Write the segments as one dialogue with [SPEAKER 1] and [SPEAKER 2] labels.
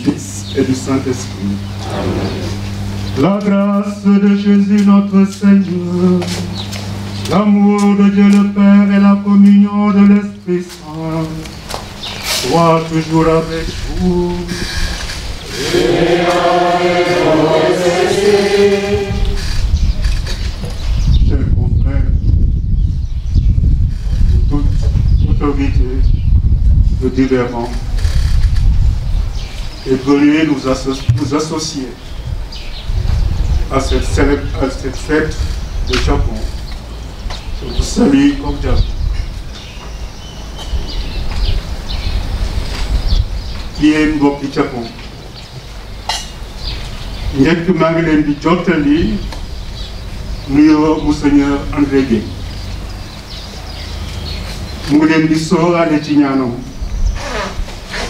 [SPEAKER 1] Fils et du Saint-Esprit. La grâce de Jésus notre Seigneur, l'amour de Dieu le Père et la communion de l'Esprit Saint soient toujours avec vous. Et avec votre esprit. Chers confrères, toute autorité de divers rangs est venue nous associer à cette fête de Japon. Je vous salue cordialement. Yéen mbokki Japon njëkk maa ngi leen di jottali nuyoo Monseigneur André Guèye mu ngi leen di sóoraale ci ñaanam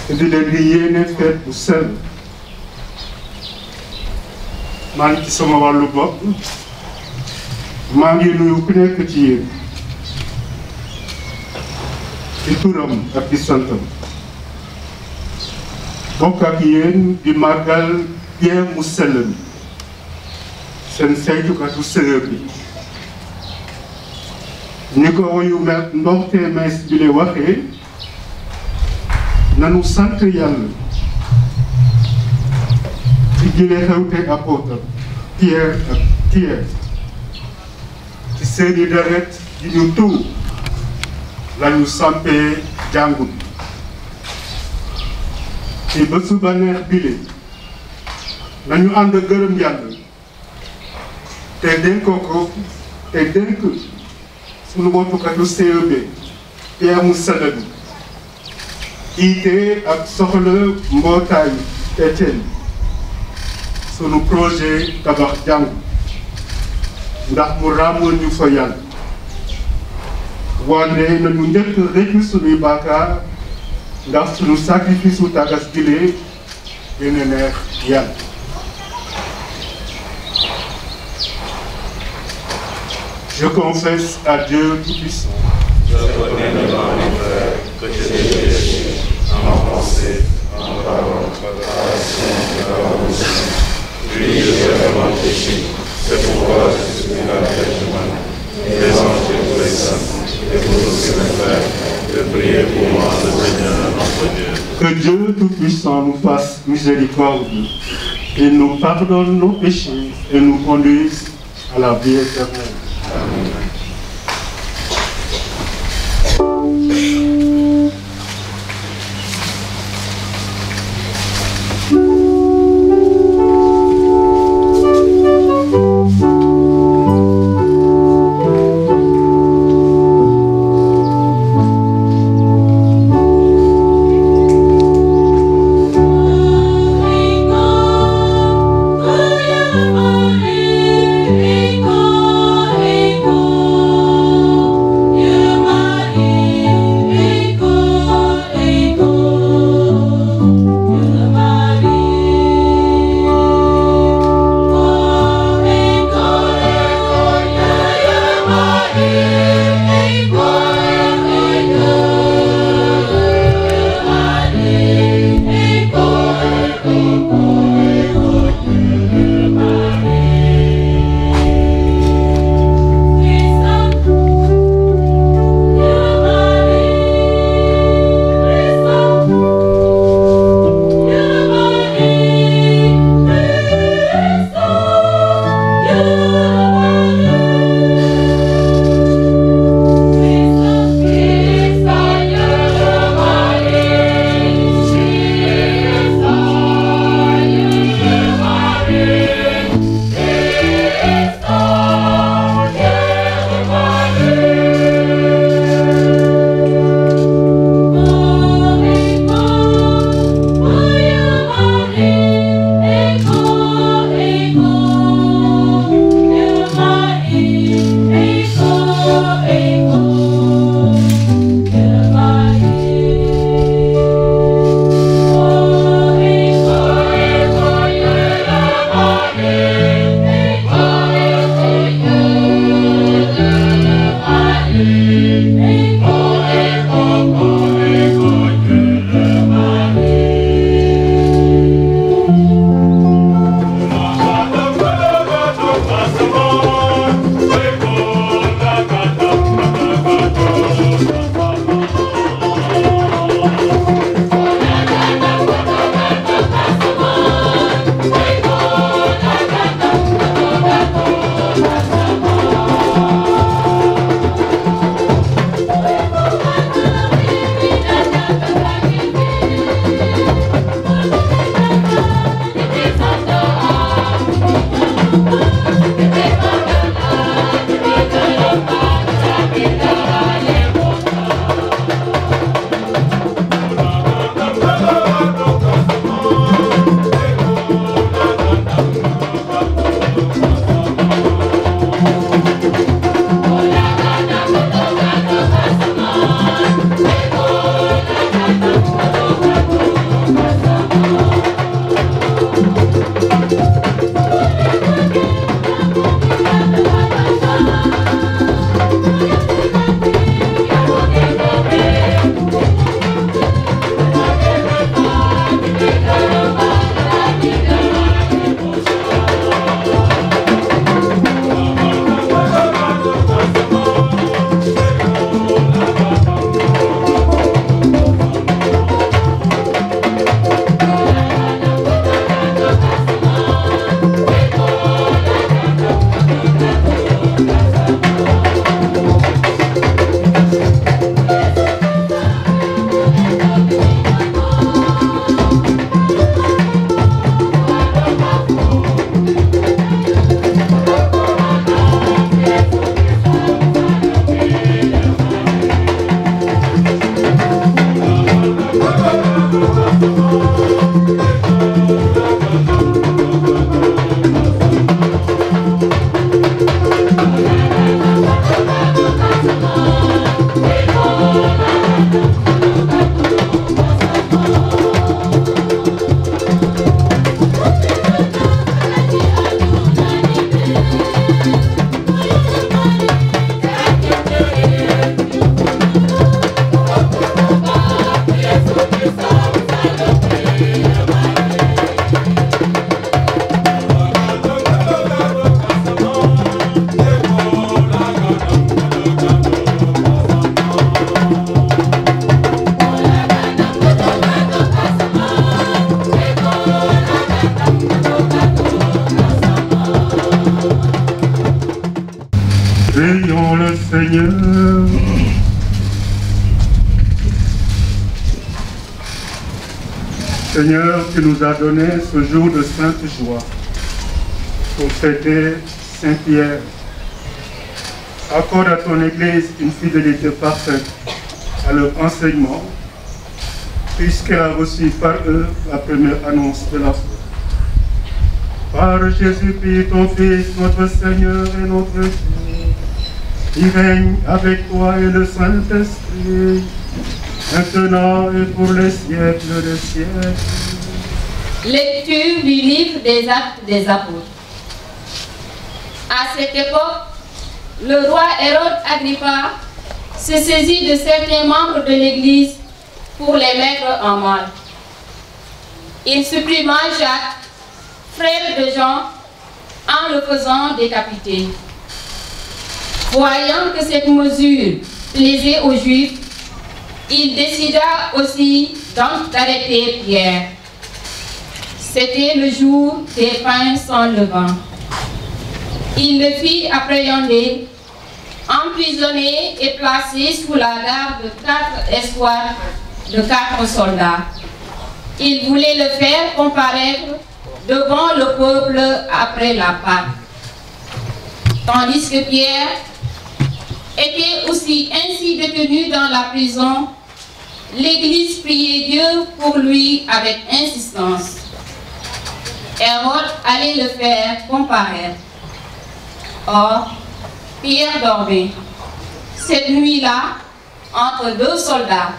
[SPEAKER 1] te di leen di yéene feet bu sell. maa ngi ci sama wàllu bopp maa ngi nuyu ku nekk ci yéen ci turam ak ci santam bokk ak yéen di màggal Pierre mu sell mi seen saytukatu sërër bi ni ko woyu ndoxtee mees bi le waxee nanu sant yàlla ci jëlee xewte apôtre Pierre ak Pierre ci seeni deret di ñu tuur lañu sampee jàngu bi ci bésu bànneex bile nañu ànd gërëm yàlla te dénk ko te dénk sunu wotukatu CEB Pierre mu sell bi jiite ak soxla mbootaayu Etienne sunu projet tabax jàngu ndax mu ràmmoon ñu fa yàlla wante nañu njëkk réccu sunuy baakaar ndax sunu sacrifice u tagas gilee dina neex yàlla. Je confesse à Dieu Tout-Puissant.
[SPEAKER 2] Je reconnais devant mes frères que j'ai péché en pensée, en parole, par action et par omission. Oui, j'ai vraiment péché. C'est pourquoi je suis la Vierge Marie, les anges et tous les saints, et pour tous mes frères, de prier pour moi, le Seigneur notre Dieu.
[SPEAKER 1] Que Dieu Tout-Puissant nous fasse miséricorde et nous pardonne nos péchés et nous conduise à la vie éternelle. Amen.
[SPEAKER 3] Go
[SPEAKER 1] Seigneur. Seigneur, tu nous as donné ce jour de sainte joie pour fêter Saint-Pierre. Accorde à ton Église une fidélité parfaite à leur enseignement, puisqu'elle a reçu par eux la première annonce de la foi. Par Jésus-Christ, ton Fils, notre Seigneur et notre Dieu, qui règne avec toi et le Saint-Esprit, maintenant et pour les siècles des siècles.
[SPEAKER 3] Lecture du livre des Actes des Apôtres. À cette époque, le roi Hérode Agrippa se saisit de certains membres de l'Église pour les mettre en mal. Il supprima Jacques, frère de Jean, en le faisant décapiter. Voyant que cette mesure plaisait aux Juifs, il décida aussi d'arrêter Pierre. C'était le jour des pains sans levain. Il le fit appréhender, emprisonné et placé sous la garde de 4 escouades de 4 soldats. Il voulait le faire comparaître devant le peuple après la Pâque. Tandis que Pierre était aussi ainsi détenu dans la prison, l'Église priait Dieu pour lui avec insistance. Hérode allait le faire comparaître. Or, Pierre dormait. Cette nuit-là, entre 2 soldats,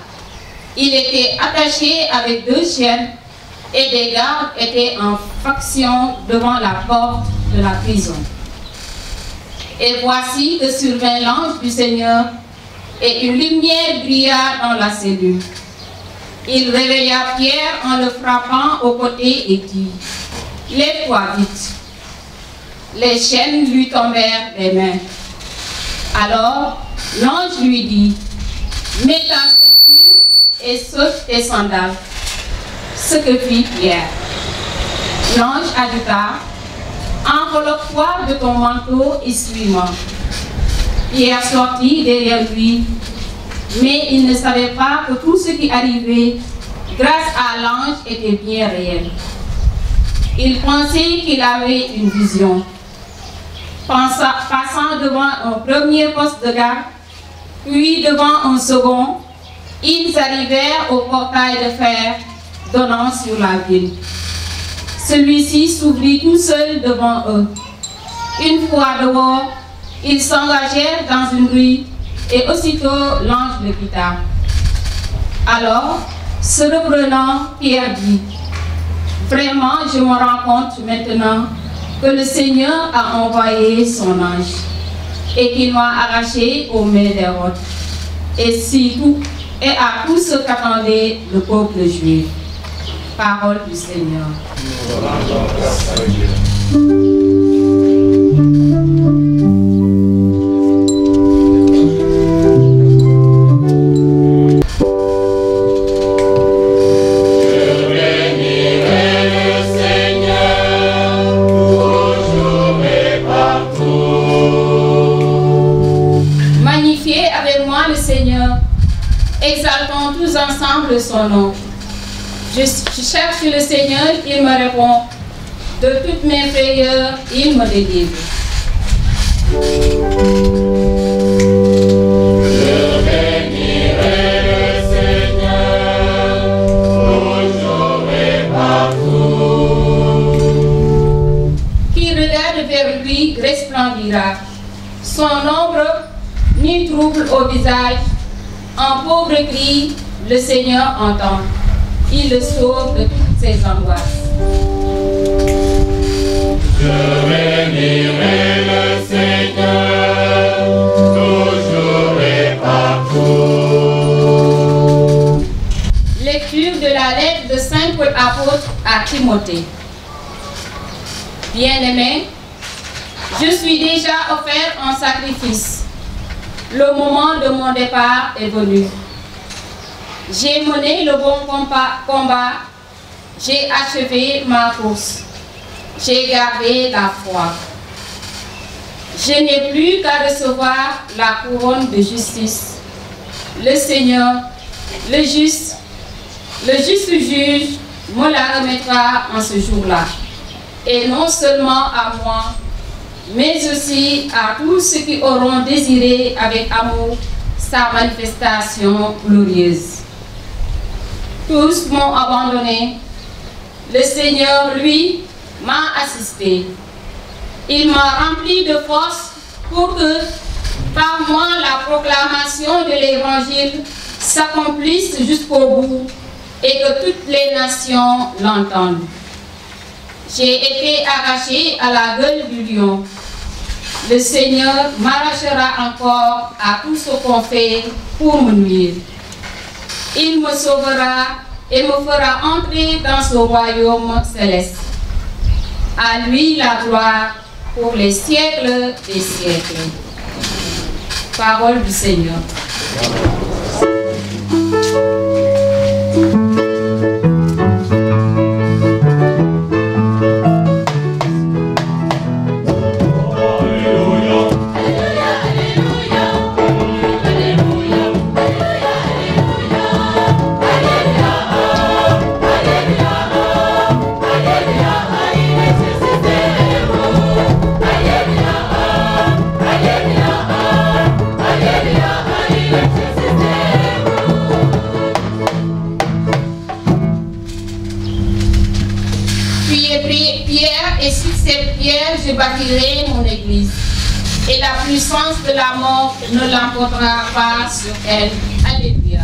[SPEAKER 3] il était attaché avec 2 chiennes et des gardes étaient en faction devant la porte de la prison. Et voici que survint l'ange du Seigneur et une lumière brilla dans la cellule. Il réveilla Pierre en le frappant au côté et dit: « Lève-toi vite. » Les chaînes lui tombèrent des mains. Alors l'ange lui dit: « Mets ta ceinture et saute tes sandales. » Ce que fit Pierre. L'ange ajouta: « Enveloppe-toi de ton manteau et suis-moi. » Pierre sortit derrière lui, mais il ne savait pas que tout ce qui arrivait grâce à l'ange était bien réel. Il pensait qu'il avait une vision. Passant devant un premier poste de garde, puis devant un second, ils arrivèrent au portail de fer donnant sur la ville. Celui-ci s'ouvrit tout seul devant eux. Une fois dehors, ils s'engagèrent dans une rue et aussitôt l'ange le quitta. Alors, se reprenant, Pierre dit: « Vraiment, je me rends compte maintenant que le Seigneur a envoyé son ange et qu'il m'a arraché aux mains d'Hérode et à tous ceux qu'attendait le peuple juif. » Parole du Seigneur. Magnifiez avec moi le Seigneur, exaltons tous ensemble son nom. Je cherche le Seigneur, il me répond. De toutes mes frayeurs, il me délivre. Je bénirai le Seigneur, toujours et partout. Qui regarde vers lui resplendira. Son ombre ni trouble au visage. En pauvre cri, le Seigneur entend. Il le sauve de toutes ses angoisses. Je bénirai le Seigneur, toujours et partout. Lecture de la lettre de Saint Paul apôtre à Timothée. Bien-aimé, je suis déjà offert en sacrifice. Le moment de mon départ est venu. J'ai mené le bon combat, j'ai achevé ma course, j'ai gardé la foi. Je n'ai plus qu'à recevoir la couronne de justice. Le Seigneur, le juste juge, me la remettra en ce jour-là. Et non seulement à moi, mais aussi à tous ceux qui auront désiré avec amour sa manifestation glorieuse. Tous m'ont abandonné. Le Seigneur, lui, m'a assisté. Il m'a rempli de force pour que, par moi, la proclamation de l'Évangile s'accomplisse jusqu'au bout et que toutes les nations l'entendent. J'ai été arraché à la gueule du lion. Le Seigneur m'arrachera encore à tout ce qu'on fait pour me nuire. Il me sauvera et me fera entrer dans ce royaume céleste. À lui la gloire pour les siècles des siècles. Parole du Seigneur. Je bâtirai mon église et la puissance de la mort ne l'emportera pas sur elle. Alléluia.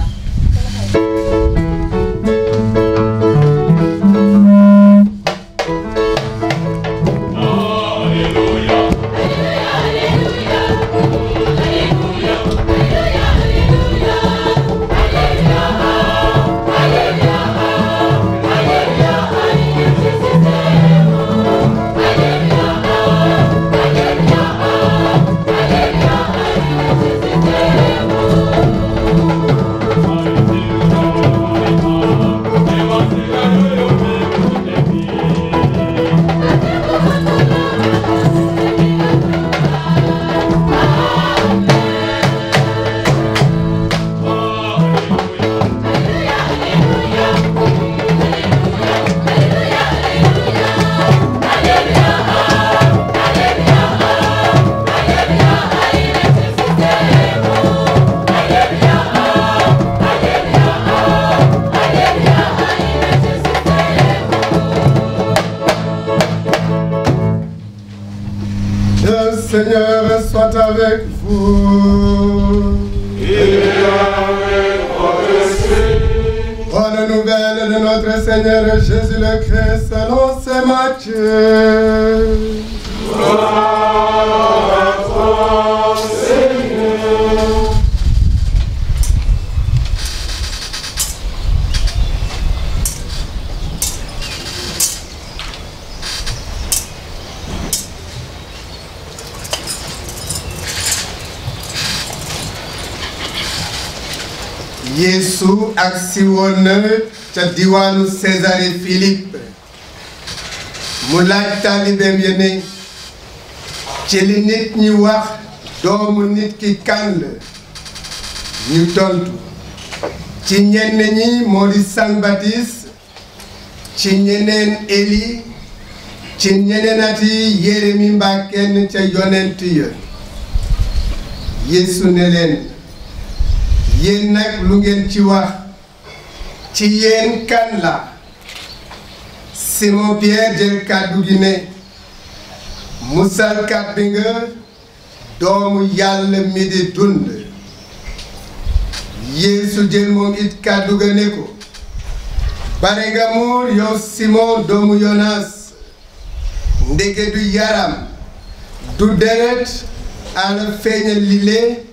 [SPEAKER 4] Seigneur soit avec vous.
[SPEAKER 2] Et avec votre esprit.
[SPEAKER 4] Bonne nouvelle de notre Seigneur Jésus le Christ selon saint Matthieu.
[SPEAKER 2] Gloire à toi, Seigneur.
[SPEAKER 4] Yesu agsi woon na ca diwaanu Césarée Philippe mu laaj taalibeem ya ne ci li nit ñi wax doomu nit ki kan la ñu tontu ci ñenn ñi moo di Saint Baptiste ci ñeneen Eli ci ñeneenati Yeremi mbaa kenn ca yonent ya Yesu ne leen yéen nag lu ngeen ci wax ci yéen kan la Simon Pierre jël kàddu gi ne musalkat bi nga doomu Yàlla mi di dund Yeesu jël moom it kàddu ga ne ko bare nga muur yow Simon doomu Yonaas ndege du yaram du deret ala feeñal lile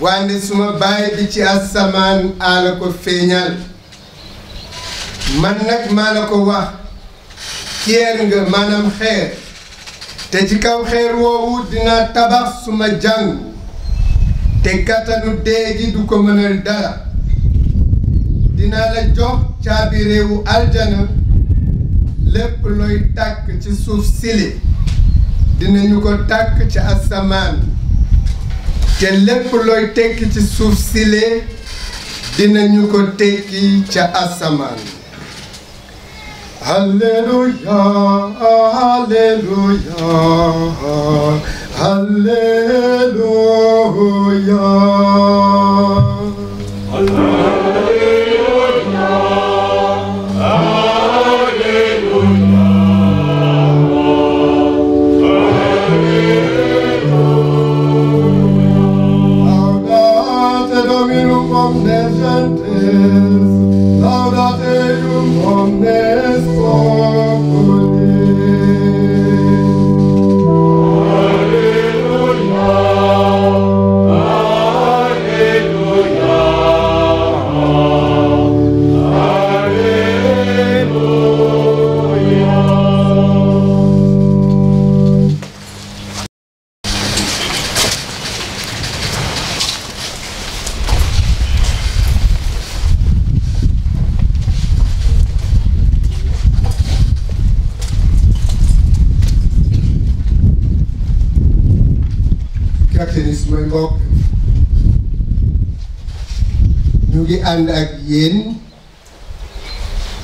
[SPEAKER 4] wande suma baay bi ci asamaan ala ko feeñal man nag maa la ko wax keer nga maanaam xeer te ci kaw xeer woowu dina tabax suma jàngu te kattanu dee gi du ko mënal dara dina la jox caabi réewu aljana lépp looy tàkk ci suuf sili dinañu ko tàkk ci asamaan te lépp looy tekki ci suuf sile dinañu ko tekki ca asamaan. Alléluia, alléluia, alléluia. Omnes gentes, laudate omnes populi. Alleluia, alleluia, mooy mbokk ñu ngi ànd ak yéen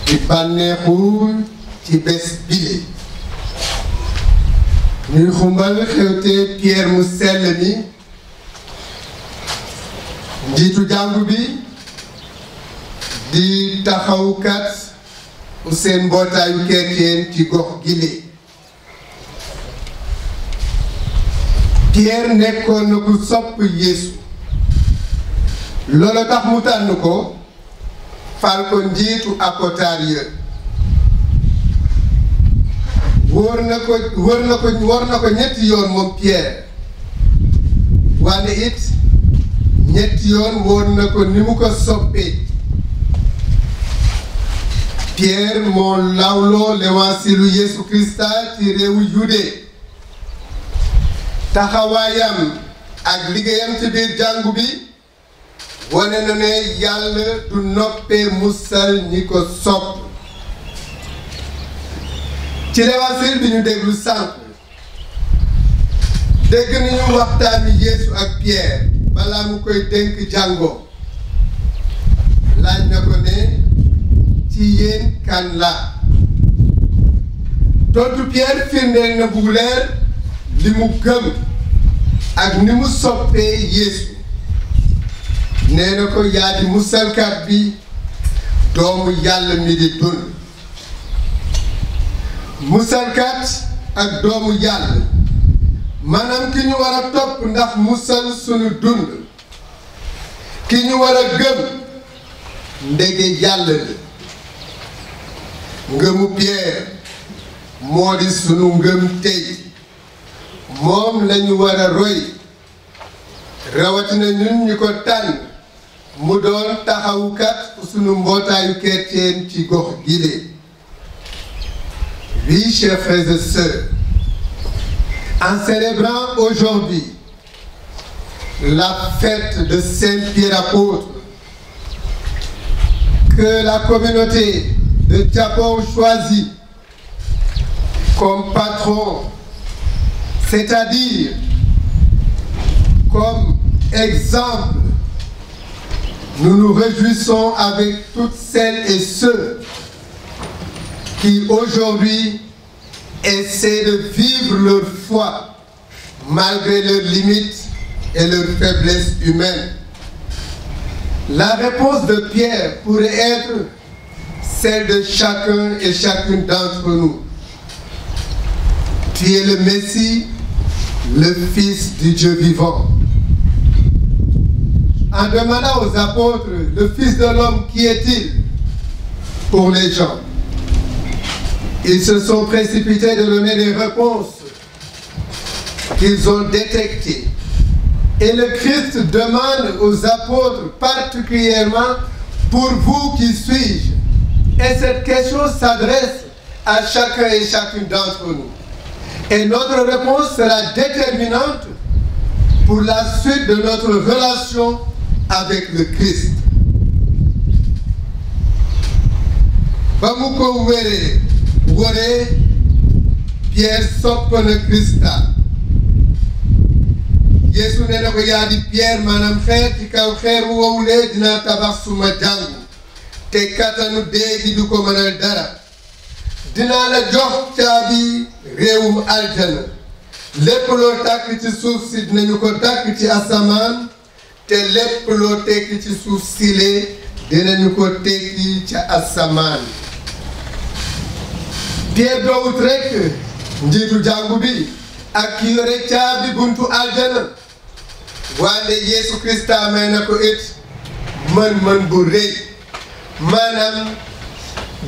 [SPEAKER 4] di bànneexu ci bés bile ñuy xumbal xewte Pierre mu sell mi njiitu jàngu bi di taxawkat u seen mbootaayu chrétien ci gox gile. Pierre nekkoon na ku sopp Yeesu loolu tax mu tànn ko fal ko njiitu apotarie wóor na ko ñetti yoon moom Pierre wante it ñetti yoon wóor na ko ni mu ko soppee. Pierre moo lawloo l'évangile Yeesu Krista ci réewu Yude. taxawaayam ak liggéeyam ci biir jàngu bi wane na ne yàlla du noppee musal ñi ko sopp. ci l'évangile bi ñu déglu sànq dégg nañu waxtaani Yeesu ak Pierre balaa mu koy dénk jàngoo laaj na ko ne ci yéen kan la tontu Pierre firndeel na bu leer li mu gëm ak ni mu soppee Yeesu nee na ko yaa di musalkat bi doomu yàlla mi di dund. musalkat ak doomu yàlla maanaam ki ñu war a topp ndax musal sunu dund ki ñu war a gëm ndege yàlla la. ngëmu Pierre moo di sunu ngëm tey moom lañu war a roy rawatina ñun ñu ko tànn mu doon taxawukat sunu mbootaayu chrétien ci gox gile. Oui, chers frères et sœurs, en célébrant aujourd'hui la fête de Saint Pierre apôtre que la communauté de Diapor choisit comme patron, c'est-à-dire comme exemple, nous nous réjouissons avec toutes celles et ceux qui aujourd'hui essaient de vivre leur foi malgré leurs limites et leurs faiblesses humaines. La réponse de Pierre pourrait être celle de chacun et chacune d'entre nous. Tu es le Messie, le Fils du Dieu vivant. En demandant aux apôtres, le Fils de l'homme, qui est-il pour les gens? Ils se sont précipités de donner des réponses qu'ils ont détectées. Et le Christ demande aux apôtres particulièrement, pour vous, qui suis-je? Et cette question s'adresse à chacun et chacune d'entre nous. Et notre réponse sera déterminante pour la suite de notre relation avec le Christ. Ba mu ko wéree Pierre sopp na Krista Yeesu nee na ko yaa di Pierre maanaam xeer ci kaw xeer wu wowulee dinaa tabax suma jàngu te kattanu dee gi du ko mënal dara dinaa la jox caabi réewum aljana lépp loo tàkk ci suuf si dinañu ko tàkk ci asamaan te lépp loo tekki ci suuf sile dinañu ko tekki ca asamaan Pierre doowut rekk njiitu jàngu bi ak ki yore caabi buntu aljana wante Yeesu Krista may na ko it mën-mën bu rëy maanaam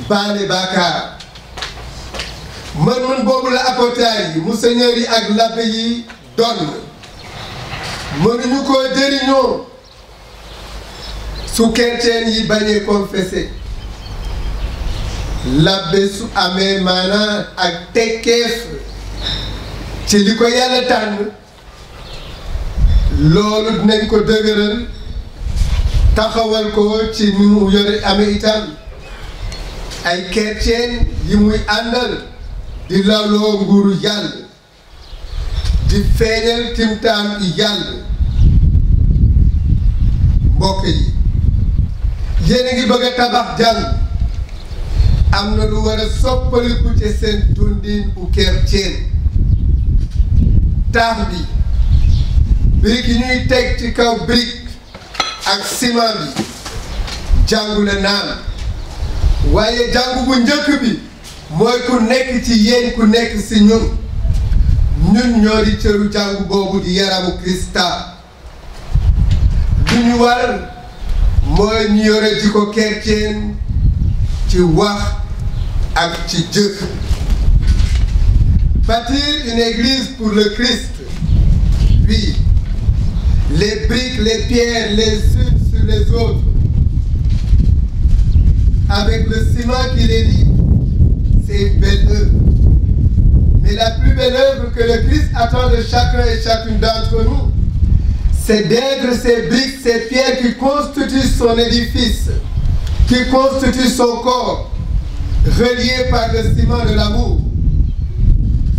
[SPEAKER 4] baale baakaar mën-mën boobu la apôtres yi monseigneurs yi ak l'abbé yi doon mënuñu ko jëriñoo su chrétien yi bañee confessé l'abbé su amee maanaam ak tekkeef ci li ko yàlla tànn loolu dinañ ko dëgëral taxawal ko ci ni mu yore amee itam ay chrétien yi muy àndal di lawloo nguuru yàlla di feeñal timtaan i yàlla mbokk yi yéen a ngi bëgg a tabax jàng am na lu war a soppaliku ci seen dundin u chrétien taax bi brique yi ñuy teg ci kaw brique ak ciment bi jàngu la naan waaye jàngu bu njëkk bi mooy ku nekk ci yéen ku nekk ci ñun ñoo di cëru jàngu boobu di yaramu Krista lu ñu war mooy ñu yore jikko chrétien ci wax ak ci jëf bâtir une église pour le Christ puis les briques les pierres les unes sur les autres avec le ciment qui les lie c'est une belle œuvre mais la plus belle œuvre que le Christ attend de chacun et chacune d'entre nous c'est d'être ces briques, ces pierres qui constituent son édifice, qui constituent son corps, reliés par le ciment de l'amour.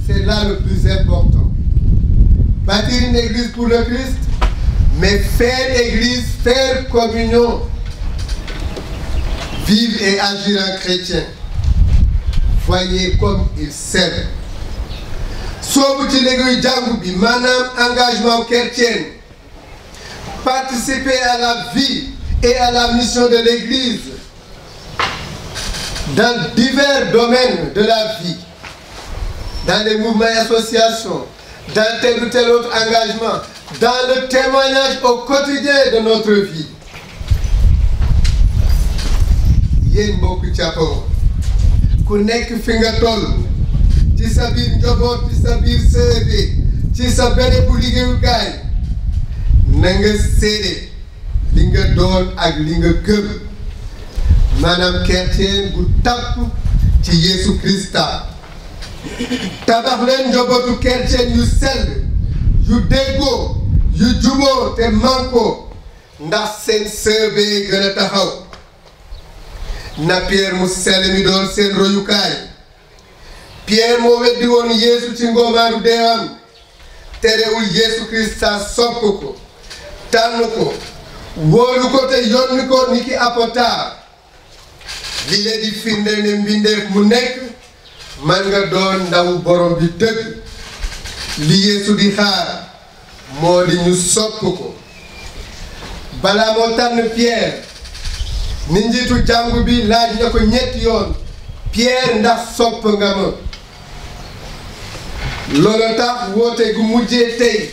[SPEAKER 4] C'est là le plus important. Bâtir une église pour le Christ, mais faire église, faire communion, vivre et agir en chrétien. Voyez comme il s'aime. Soobu ci liggéeyu jàngu bi maanaam engagement chrétien. Participer à la vie et à la mission de l'Église dans divers domaines de la vie, dans les mouvements et associations, dans tel ou tel autre engagement, dans le témoignage au quotidien de notre vie. Yéen mbokk Thiapaon ku nekk fi nga toll ci sa biir njaboot ci sa biir CED ci sa bérébu liggéeyukaay na nga séede li nga doon ak li nga gëm maanaam chrétien bu tàpp ci Yeesu Krista tabax leen njabootu chrétien yu sell yu déggoo yu juboo te manko ndax seen sëbee gën a taxaw na Pierre mu sell mi doon seen royukaay Pierre moo weddi woon Yeesu ci ngoomaaru deewam terewul Yeesu Krista sopp ko tànn ko wóolu ko te yónni ko ni ki apôtre li leen di firnde ne mbindeef mu nekk man nga doon ndawu borom bi dëgg li Yeesu di xaar moo di ñu sopp ko balaa moo tànn Pierre ni njiitu jàngu bi laaj na ko ñetti yoon Pierre ndax sopp nga ma loolu tax woote gu mujjee tey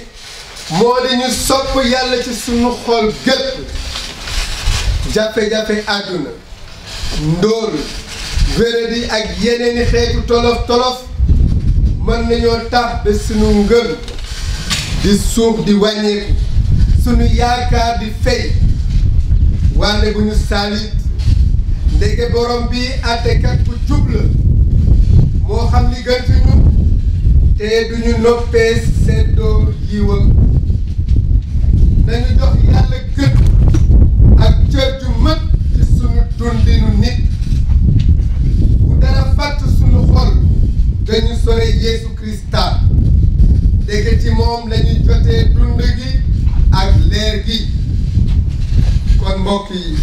[SPEAKER 4] moo di ñu sopp yàlla ci sunu xol gépp jafe-jafe àdduna ndóol wéradi ak yeneeni xeetu tolof-tolof mën nañoo tax ba sunu ngëm di suuf di wàññeeku sunu yaakaar di fey wante bu ñu saalit ndeke borom bi àttekat bu jub la moo xam li gën ci ñun te duñu noppee seddoo yiwam nañu jox yàlla gët ak cër ju mët ci sunu dundinu nit bu dara fàtt sunu xol ba dañu sore Yeesu Krista dégg ci moom lañu jotee dund gi ak leer gi kon mbokk yi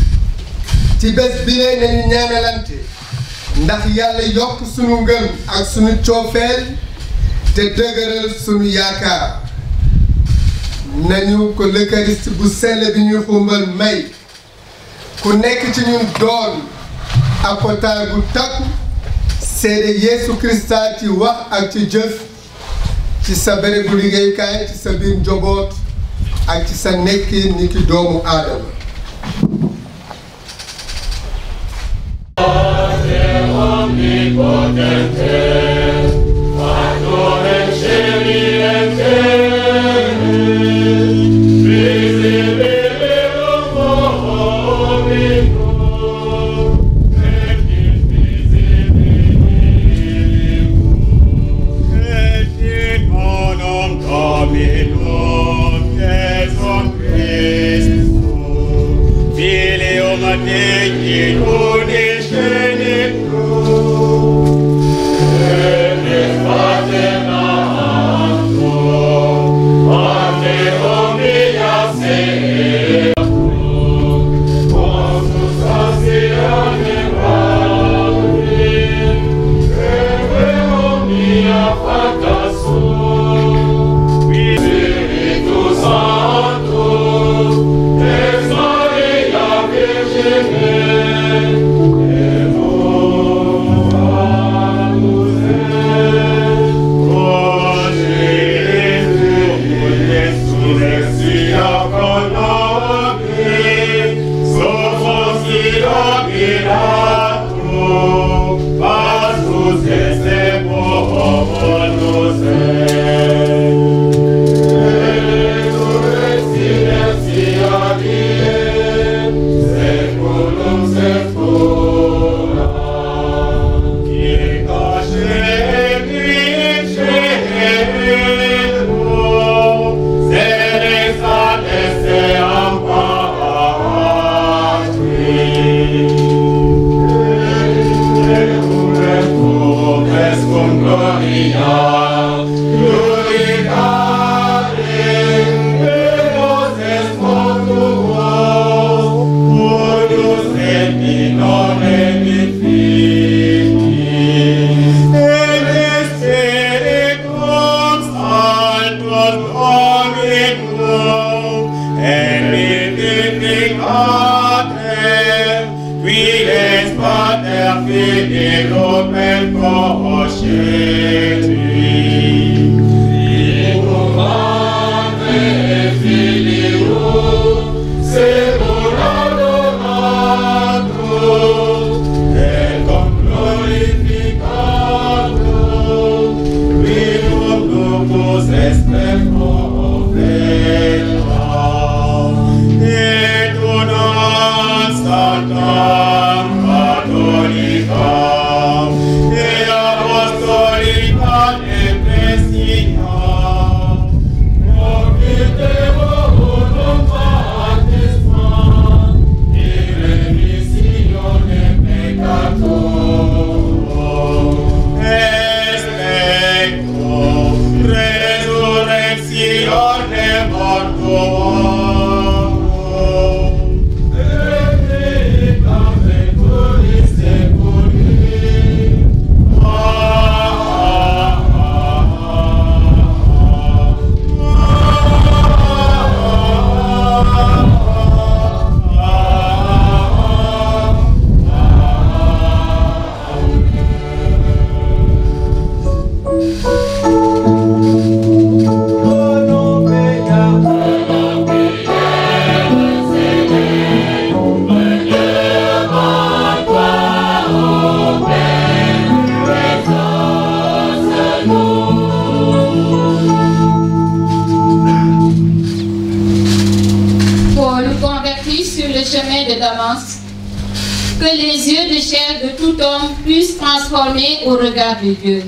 [SPEAKER 4] ci bés bi lee nañu ñaanalante ndax yàlla yokk sunu ngëm ak sunu coofeel te dëgëral sunu yaakaar nañu ko l'Eucharistie bu sell bi ñuy xumbal may ku nekk ci ñun doon apotaay bu takku seede Yeesu Krista ci wax ak ci jëf ci sa bérébu liggéeyukaay ci sa biir njaboot ak ci sa nekkin ni ki doomu aadama
[SPEAKER 3] que les yeux de chair de tout homme puissent transformer au regard de Dieu.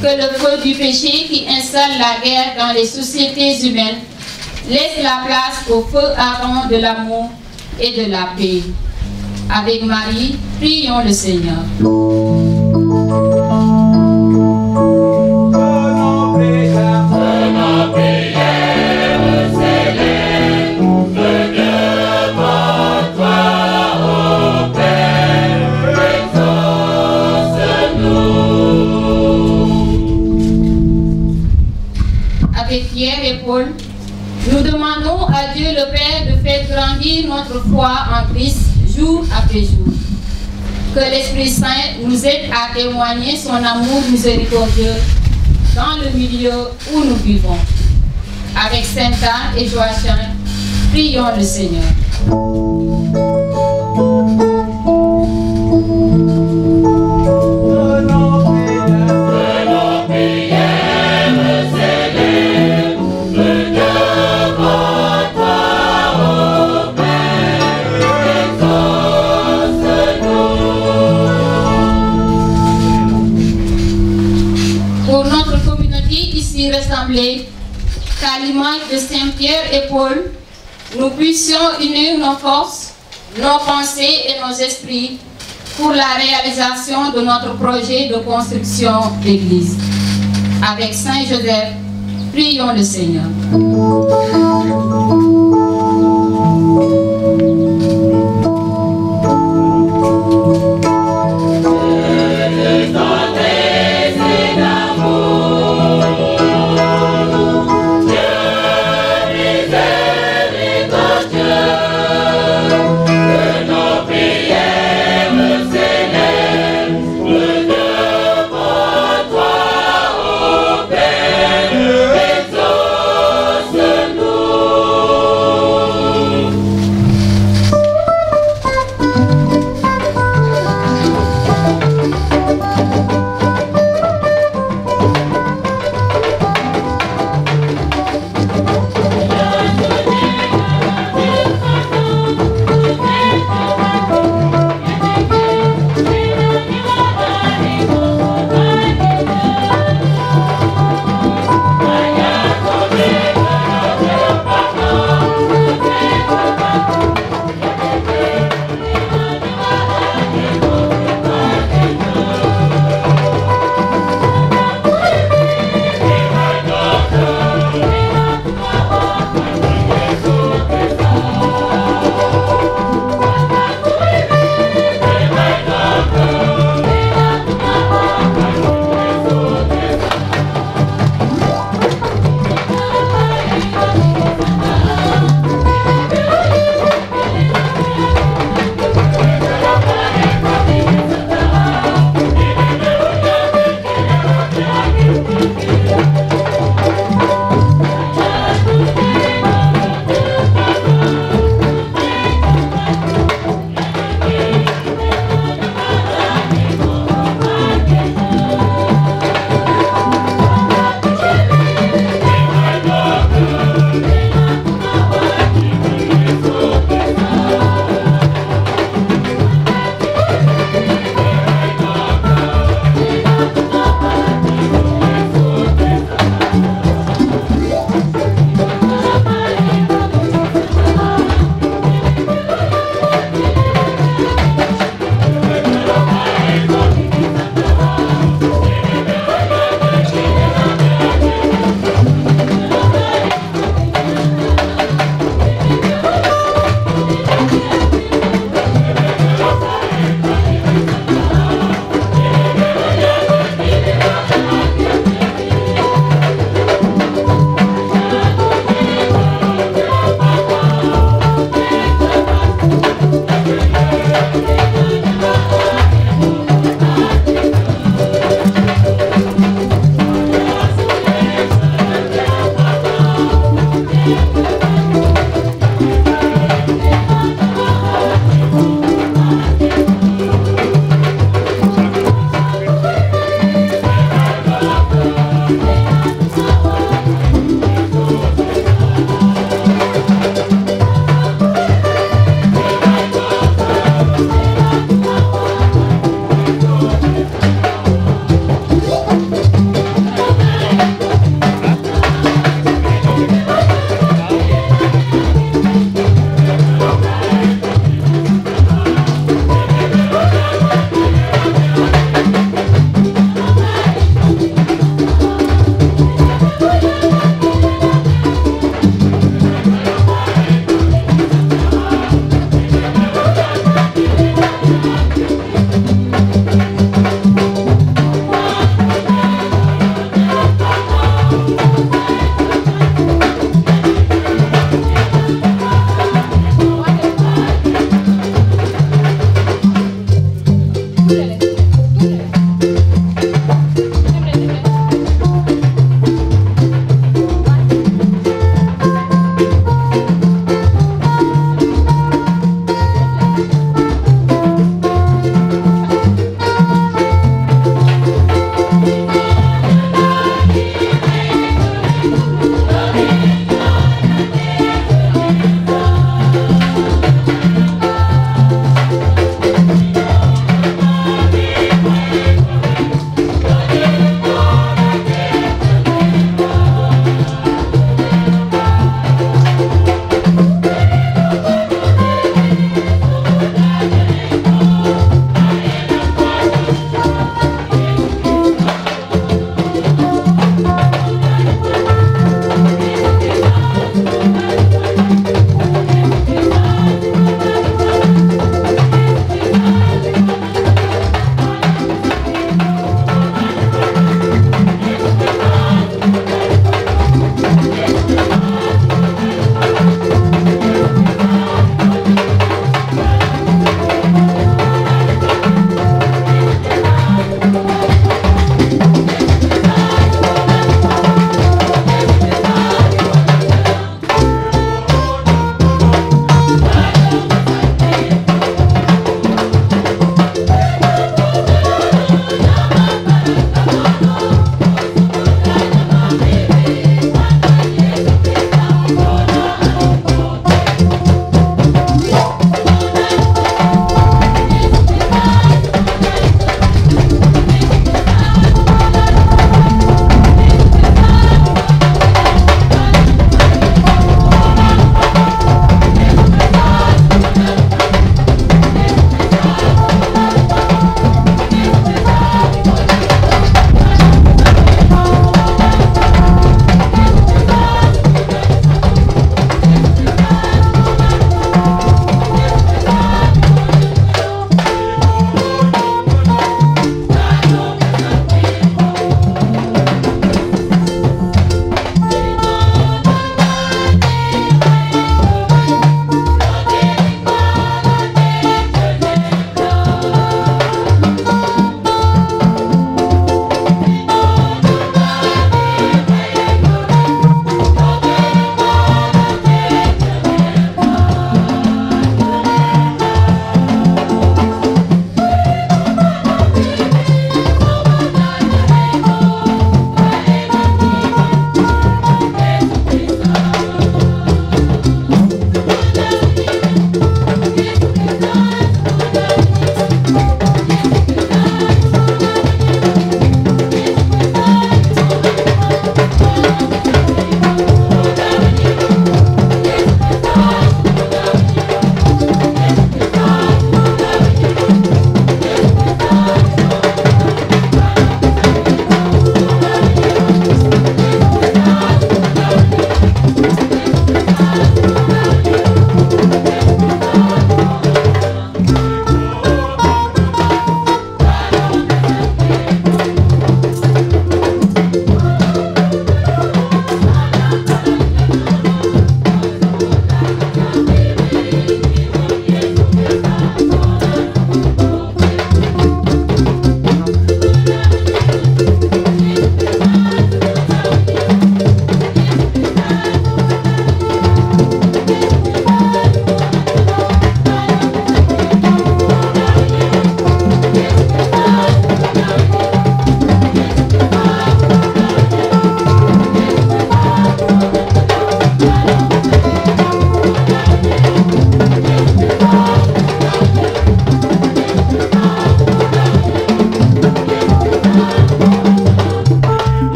[SPEAKER 3] Que le feu du péché qui installe la guerre dans les sociétés humaines laisse la place au feu ardent de l'amour et de la paix. Avec Marie, prions le Seigneur. avec Pierre et Paul, nous demandons à Dieu le Père de faire grandir notre foi en Christ jour après jour. Que l'Esprit Saint nous aide à témoigner son amour miséricordieux dans le milieu où nous vivons. Avec Sainte Anne et Joachim, prions le Seigneur. Qu'à l'image de Saint-Pierre et Paul, nous puissions unir nos forces, nos pensées et nos esprits pour la réalisation de notre projet de construction d'église. Avec Saint Joseph, prions le Seigneur.
[SPEAKER 5] Exauce-nous.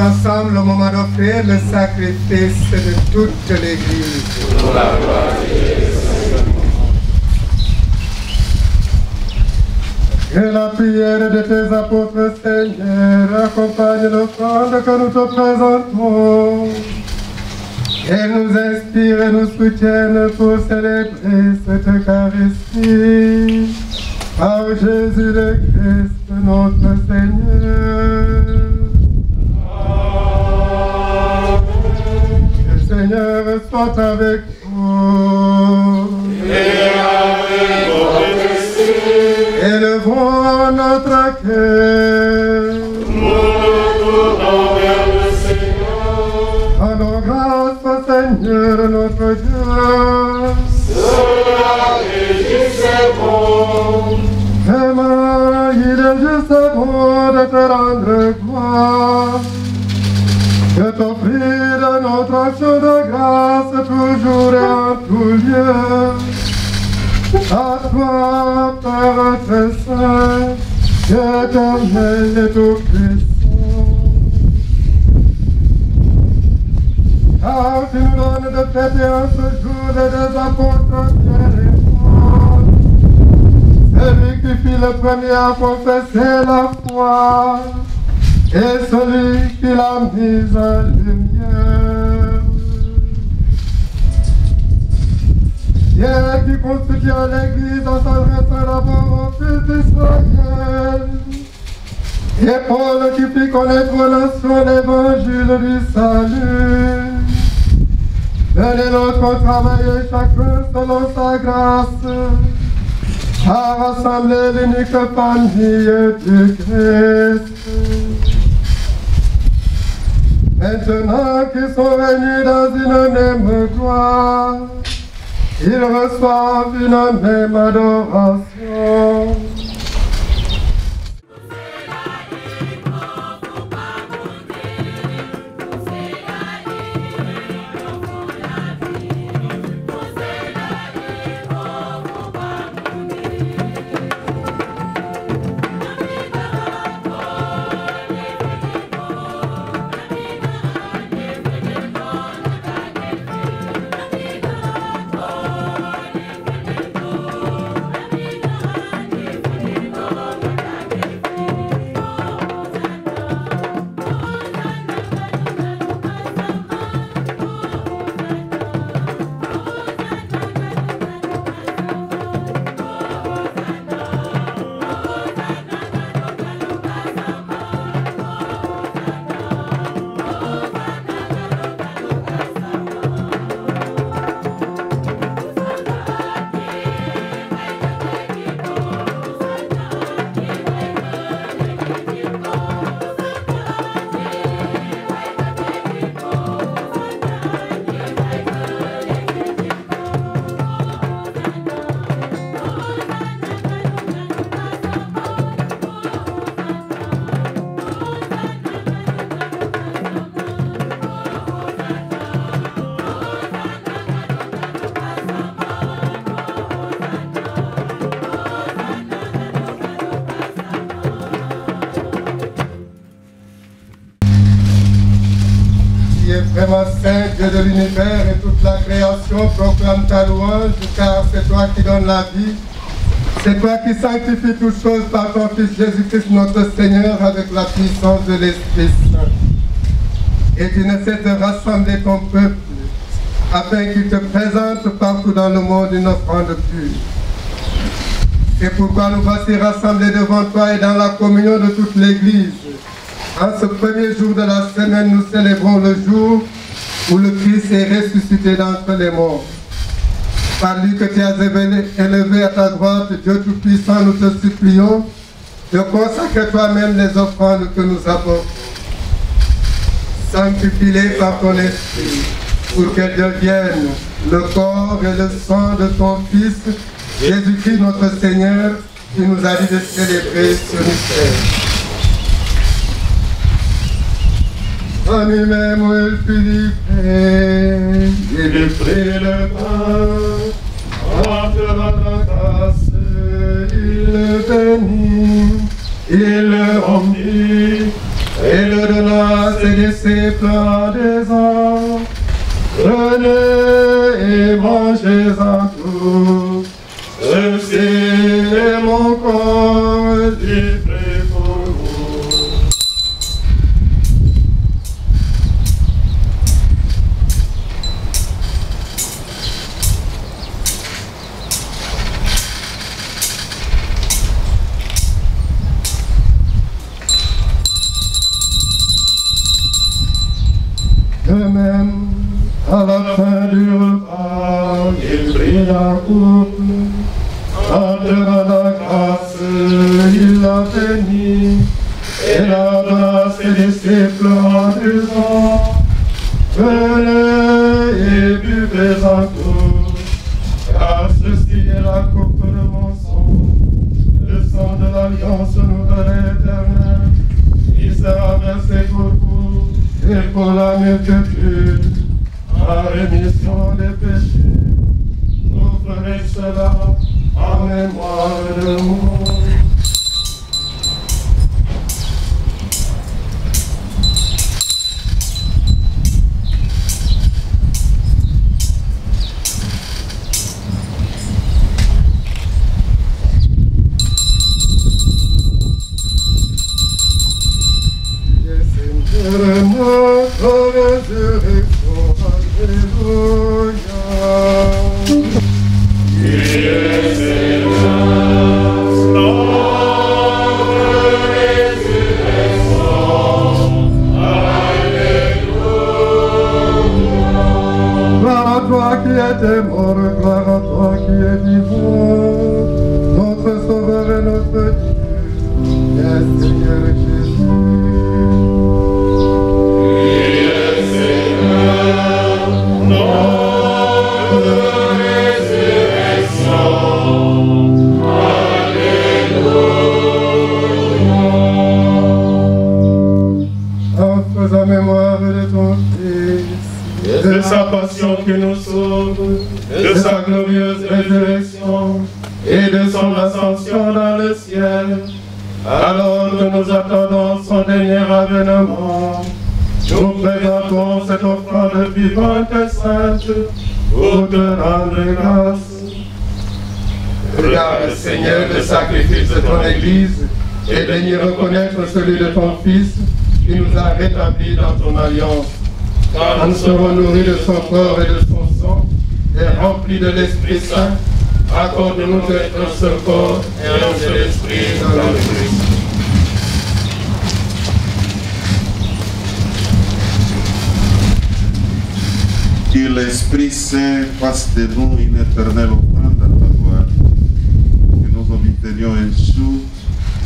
[SPEAKER 4] ensemble au moment d'offrir le sacrifice de toute l'Église.
[SPEAKER 2] Pour la gloire de Dieu.
[SPEAKER 1] Que la prière de tes apôtres, Seigneur, accompagne l'offrande que nous te présentons. Qu'elle nous inspire et nous soutienne pour célébrer cette Eucharistie. Par Jésus le Christ, notre Seigneur. Le Seigneur soit avec vous.
[SPEAKER 2] Et avec votre esprit.
[SPEAKER 1] Élevons notre cœur.
[SPEAKER 2] Nous nous tournons vers le Seigneur.
[SPEAKER 1] Rendons grâce au Seigneur notre Dieu.
[SPEAKER 2] Cela est juste et bon.
[SPEAKER 1] Vraiment, il est juste et bon de te rendre gloire. De t'offrir de notre action de grâce toujours et en tout lieu. À toi, Père très saint, éternel et tout-puissant. Car tu nous donnes de fêter en ce jour des apôtres Pierre et Paul. Celui qui fut le premier à confesser la foi et celui qui l'a mise en lumière. Pierre qui constitue l'Église en s'adressant d'abord au fils d'Israël. Et Paul qui fit connaître aux nations l'évangile du salut. L'un et l'autre ont travaillé chacun selon sa grâce à rassembler l'unique famille du Christ. Maintenant qu'ils sont réunis dans une même gloire, ils reçoivent une même adoration. Vraiment saint, Dieu de l'univers et toute la création proclame ta louange, car c'est toi qui donnes la vie. C'est toi qui sanctifies toutes choses par ton Fils Jésus-Christ notre Seigneur avec la puissance de l'Esprit Saint. Et tu ne cesses de rassembler ton peuple afin qu'il te présente partout dans le monde une offrande pure. C'est pourquoi nous voici rassemblés devant toi et dans la communion de toute l'Église. En ce premier jour de la semaine, nous célébrons le jour où le Christ est ressuscité d'entre les morts. Par lui que tu as élevé à ta droite, Dieu Tout-Puissant, nous te supplions de consacrer toi-même les offrandes que nous apportons. Sanctifie-les par ton esprit, pour qu'elles deviennent le corps et le sang de ton Fils, Jésus-Christ notre Seigneur, qui nous a dit de célébrer ce mystère. En lui-même, il fut livré, il prit le pain, en te rendant grâce, il le bénit, il le rompit, et le donna à ses disciples. couple. Entrant dans la grâce, il l'a béni. Et la grâce des disciples en disant, venez et buvez encore, car ceci est la coupe de mon sang, le sang de l'alliance nouvelle et éternelle, qui sera versé pour vous et pour la multitude, en rémission des péchés. Vous ferez cela en mémoire de moi. Notre résurrection, alléluia. Gloire à toi qui étais mort, gloire à toi qui es vivant, notre Sauveur et notre Dieu, et Seigneur Jésus. En mémoire de ton Fils, de sa passion qui nous sauve, de sa glorieuse résurrection et de son ascension dans le ciel, alors que nous attendons son dernier avènement, nous présentons cette offrande vivante et sainte pour te rendre grâce. Regarde, Seigneur, le sacrifice de ton Église et daigne reconnaître celui de ton Fils qui nous a rétablis dans ton alliance. Quand nous serons nourris de son corps et de son sang et remplis de l'Esprit Saint, accorde-nous d'être un seul corps et un seul esprit dans le Christ.
[SPEAKER 2] Que l'Esprit Saint fasse de nous une éternelle offrande à ta gloire. Que nous obtenions un jour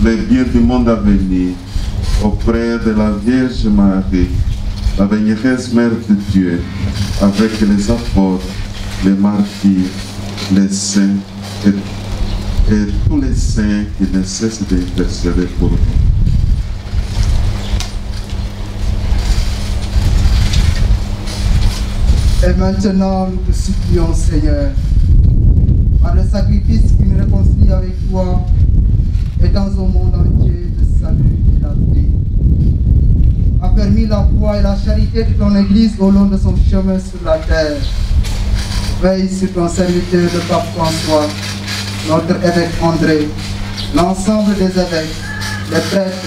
[SPEAKER 2] les biens du monde à venir auprès de la Vierge Marie, la vénéreuse Mère de Dieu, avec les apôtres, les martyrs, les saints et tous les saints qui ne cessent d'intercéder pour nous.
[SPEAKER 5] Et maintenant, nous te supplions, Seigneur, par le sacrifice qui nous réconcilie avec toi, étends au monde entier le salut et la paix. Affermis la foi et la charité de ton Église au long de son chemin sur la terre. Veille sur ton serviteur, le pape François, notre évêque André, l'ensemble des évêques, les prêtres,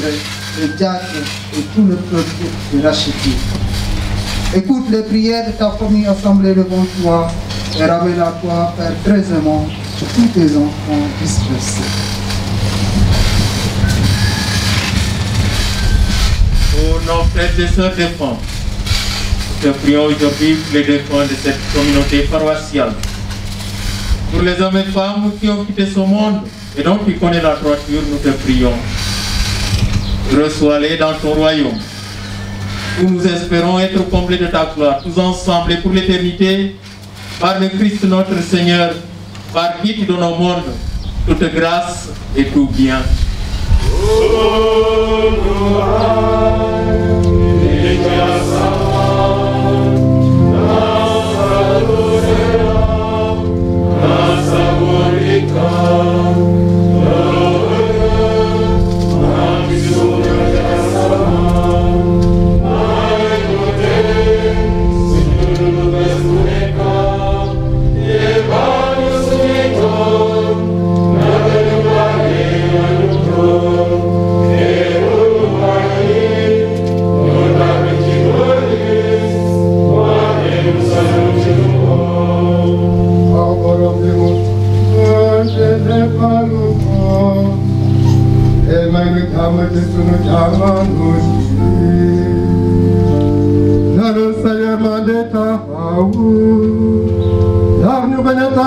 [SPEAKER 5] les diacres et tout le peuple racheté. Écoute les prières de ta famille assemblée devant toi et ramène à toi, Père très aimant, tous tes enfants dispersés.
[SPEAKER 6] Pour nos frères et sœurs défunts, nous te prions aujourd'hui pour les défunts de cette communauté paroissiale. Pour les hommes et femmes qui ont quitté ce monde et dont tu connais la droiture, nous te prions. Reçois-les dans ton royaume, où nous espérons être comblés de ta gloire, tous ensemble et pour l'éternité, par le Christ notre Seigneur, par qui tu donnes au monde toute grâce et tout bien.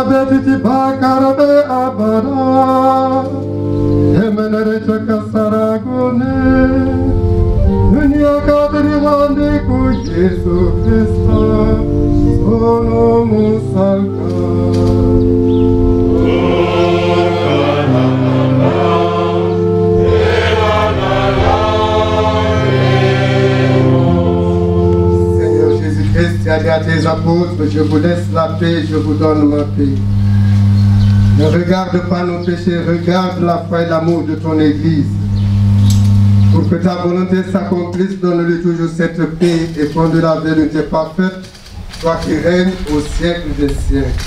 [SPEAKER 1] betiti bakarabe abada emenere chakasaragone dunia kadri hande ku Yesu Krista sono musalka Tu as dit à tes apôtres, je vous laisse la paix, je vous donne ma paix. Ne regarde pas nos péchés, regarde la foi et l'amour de ton Église. Pour que ta volonté s'accomplisse, donne-lui toujours cette paix et fonde la vérité parfaite, toi qui règnes au siècle des siècles.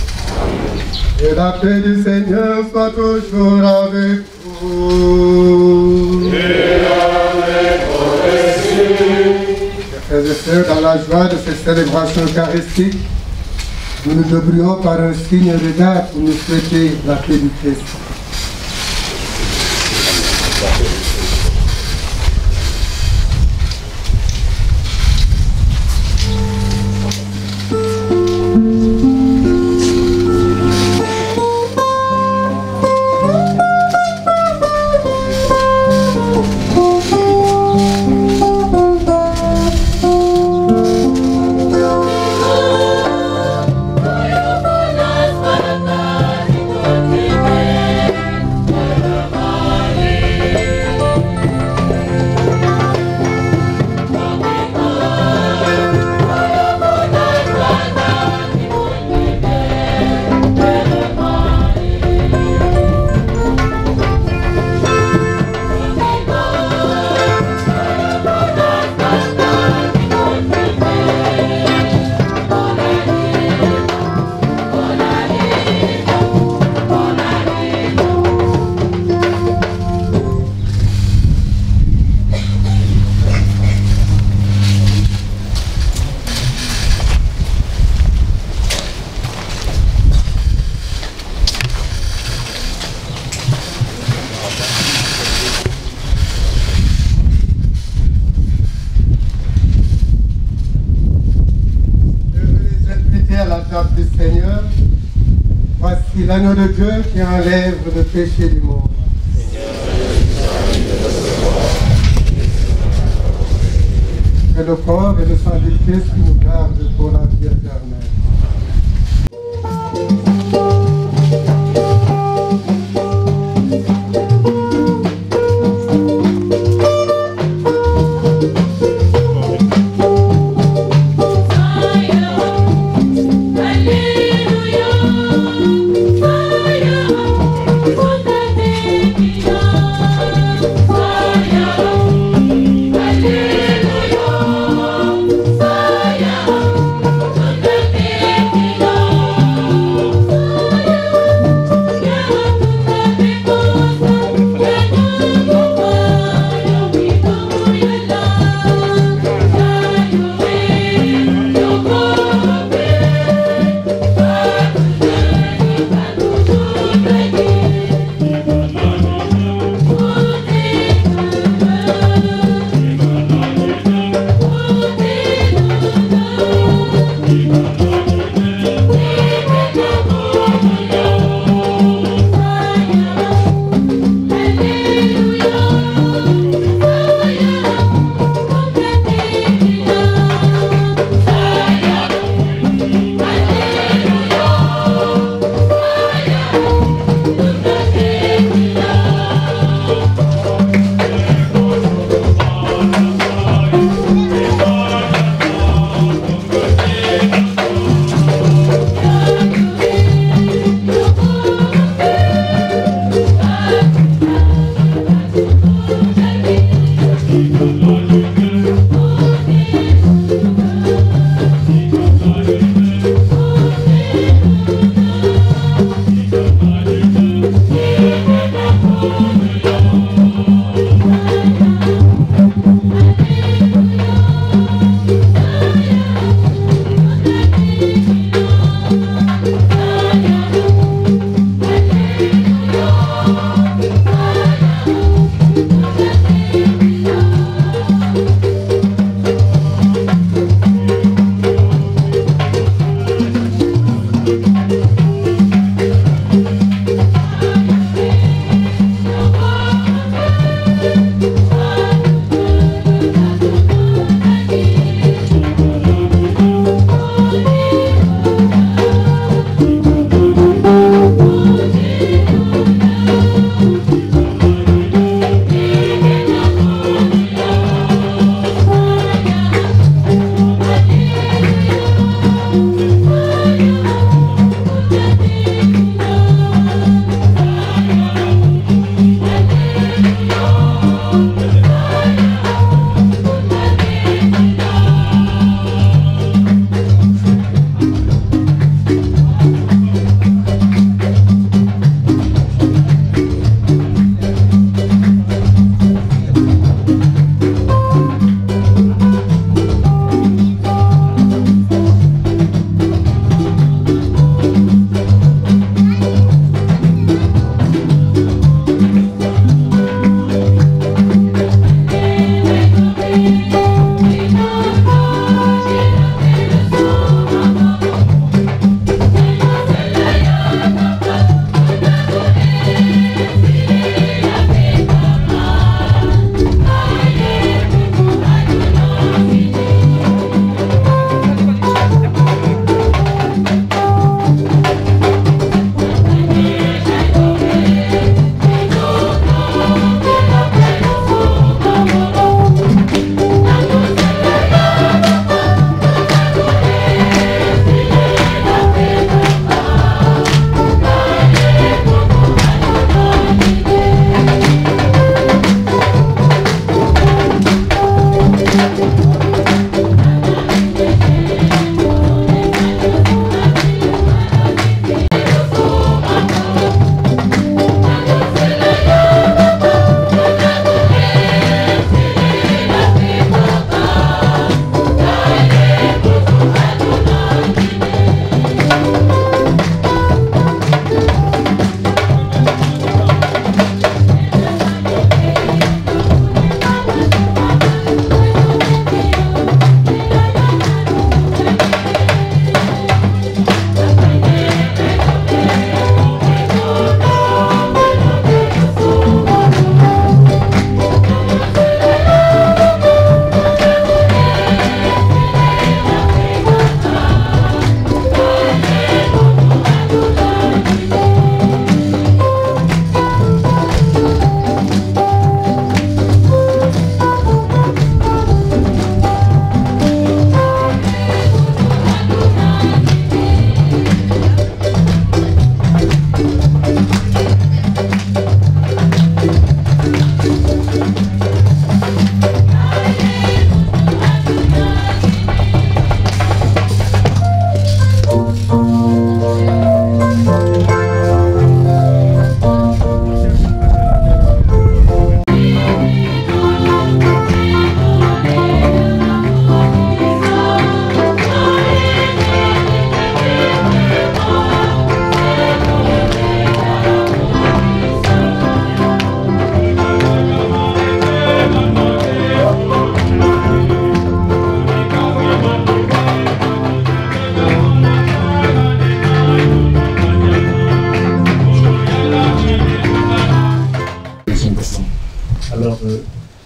[SPEAKER 1] Et la paix du Seigneur soit toujours avec vous.
[SPEAKER 2] Et avec vos esprits.
[SPEAKER 1] Frères et sœurs, dans la joie de cette célébration eucharistique, nous nous devrions par un signe de regard pour nous souhaiter la paix du Christ. Seigneur, voici l'agneau de Dieu qui enlève le péché du monde. Que le corps et le sang du Christ nous gardent pour la vie éternelle.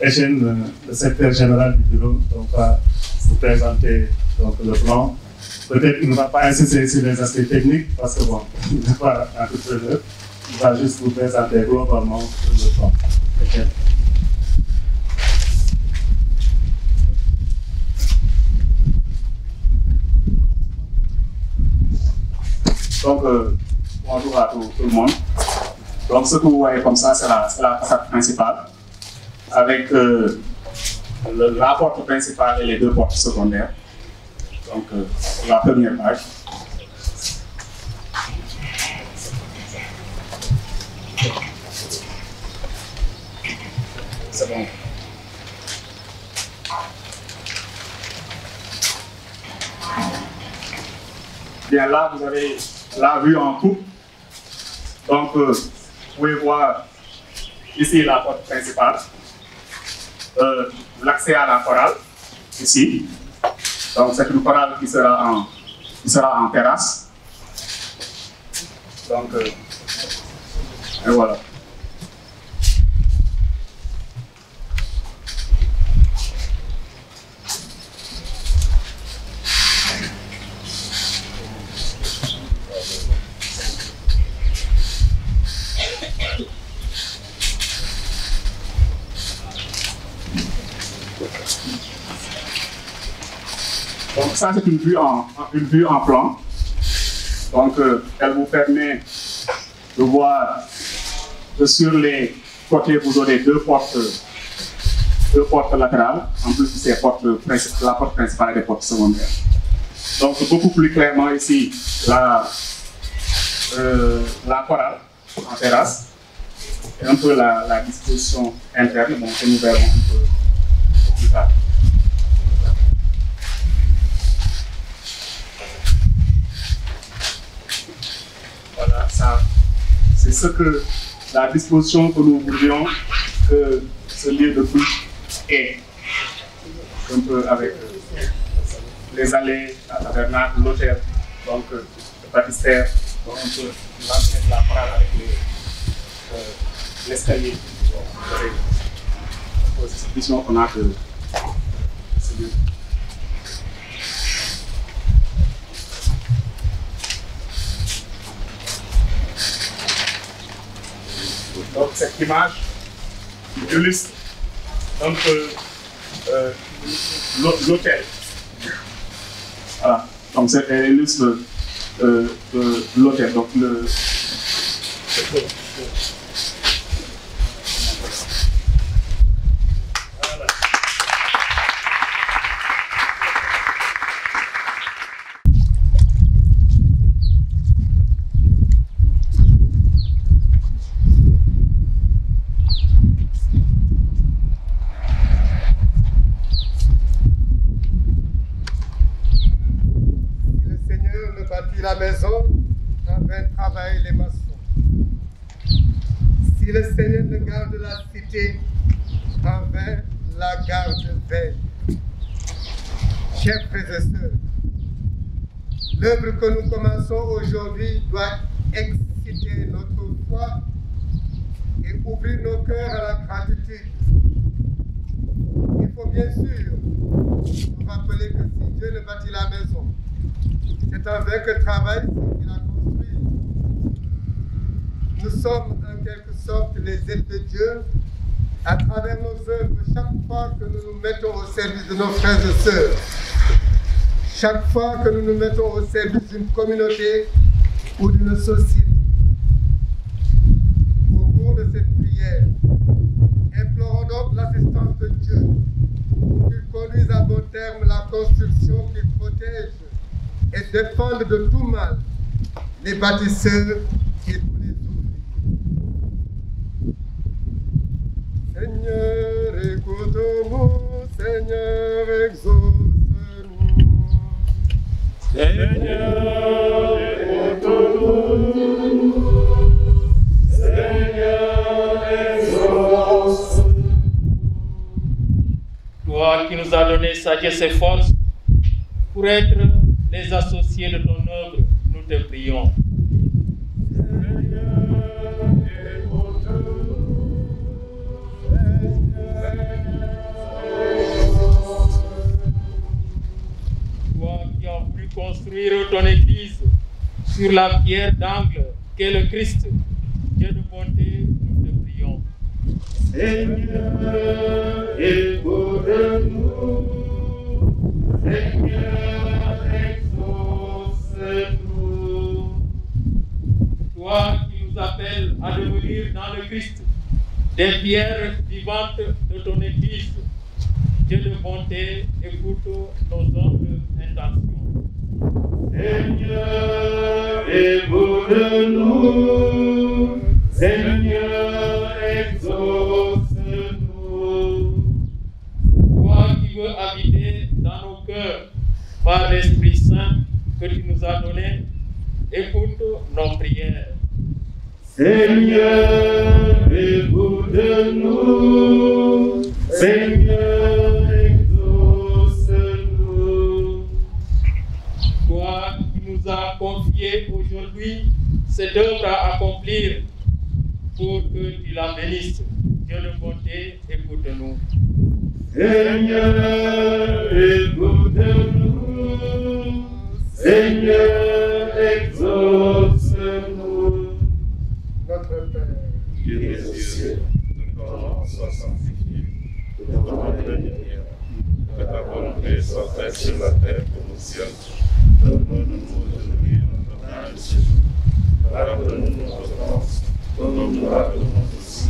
[SPEAKER 1] Etienne, le secrétaire général du bureau, donc, va vous présenter donc, le plan. Peut-être qu'il ne va pas insister sur les aspects techniques parce que bon, il n'est pas entrepreneur. Il va juste vous présenter globalement le plan. Etienne. Donc, bonjour à tout le monde. Donc, ce que vous voyez comme ça, c'est la façade principale, avec la porte principale et les deux portes secondaires. Donc, la première page. C'est bon. Bien là, vous avez la vue en coupe. Donc, vous pouvez voir ici la porte principale, l'accès à la chorale, ici. Donc, c'est une chorale qui sera en terrasse. Donc, et voilà. Donc ça c'est une vue en plan. Donc elle vous permet de voir que sur les côtés vous aurez deux portes latérales, en plus de ces portes, la porte principale et les portes secondaires. Donc beaucoup plus clairement ici la chorale en terrasse et un peu la disposition interne, donc que nous verrons un peu plus tard. Voilà, ça, c'est la disposition que nous voulions que ce lieu de culte ait. Un peu avec les allées, la tabernacle, l'hôtel, donc le baptistère, donc un peu l'entrée de la chorale avec l'escalier. C'est cette vision qu'on a de ce lieu. Donc cette image illustre un peu l'hôtel. Voilà. Donc elle illustre l'hôtel. Donc
[SPEAKER 4] la maison, en vain travaillent les maçons. Si le Seigneur ne garde la cité, en vain la garde veille. Chers frères et sœurs, l'œuvre que nous commençons aujourd'hui doit exciter notre foi et ouvrir nos cœurs à la gratitude. Il faut bien sûr nous rappeler que si Dieu ne bâtit la maison, c'est un vain que travail qu'il a construit. Nous sommes en quelque sorte les aides de Dieu à travers nos œuvres chaque fois que nous nous mettons au service de nos frères et sœurs. Chaque fois que nous nous mettons au service d'une communauté ou d'une société. Au cours de cette prière, implorons donc l'assistance de Dieu pour qu'il conduise à bon terme la construction qu'il protège et défendre de tout mal les bâtisseurs et tous les ouvriers. Seigneur, écoute-nous, Seigneur, exauce-nous.
[SPEAKER 2] Seigneur, écoute-nous, Seigneur, exauce-nous.
[SPEAKER 6] Toi qui nous as donné sagesse et force pour être les associés de ton œuvre, nous te prions.
[SPEAKER 2] Seigneur, écoute-nous, Seigneur,
[SPEAKER 6] sur la pierre d'angle qu'est le Christ. Dieu de bonté, nous te prions.
[SPEAKER 1] Seigneur, écoute-nous. Seigneur, exauce-nous.
[SPEAKER 6] Toi qui nous appelles à devenir dans le Christ des pierres vivantes de ton Église, Dieu de bonté, écoute nos humbles intentions.
[SPEAKER 1] Seigneur, écoute-nous. Seigneur, exauce-nous.
[SPEAKER 6] Toi qui veux habiter dans nos cœurs par l'Esprit Saint que tu nous as donné, écoute nos prières.
[SPEAKER 1] Seigneur, écoute-nous. Seigneur, exauce-nous.
[SPEAKER 6] Toi qui nous as confié aujourd'hui cette œuvre à accomplir pour que tu la bénisses. Dieu de bonté, écoute-nous.
[SPEAKER 1] Seigneur, écoute-nous. Seigneur, exauce-nous.
[SPEAKER 4] Notre Père,
[SPEAKER 2] qui es aux cieux, que ton nom soit sanctifié, que ton règne vienne, que ta volonté soit faite sur la terre comme au ciel. Donne-nous aujourd'hui notre pain de ce jour. Pardonne-nous nos offenses, comme nous pardonnons aussi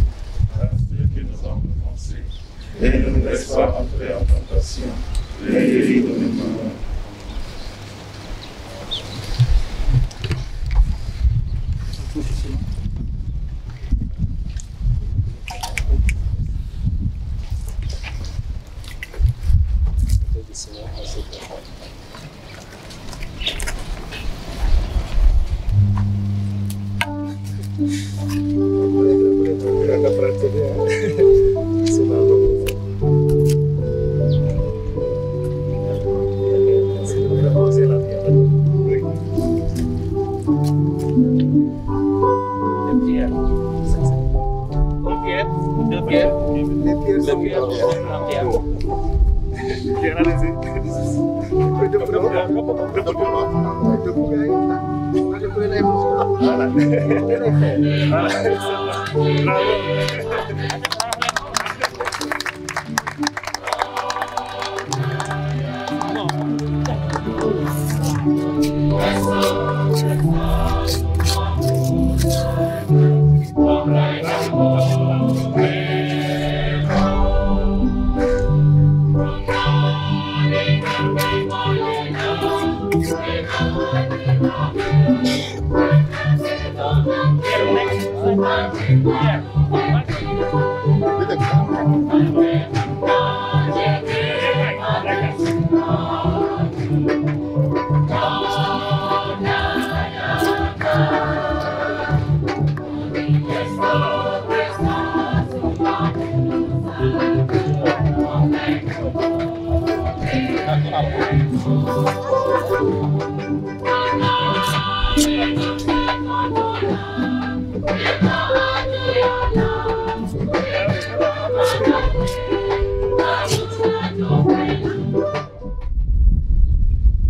[SPEAKER 2] à ceux qui nous ont offensés. Et ne nous laisse pas entrer en tentation, mais délivre-nous du mal.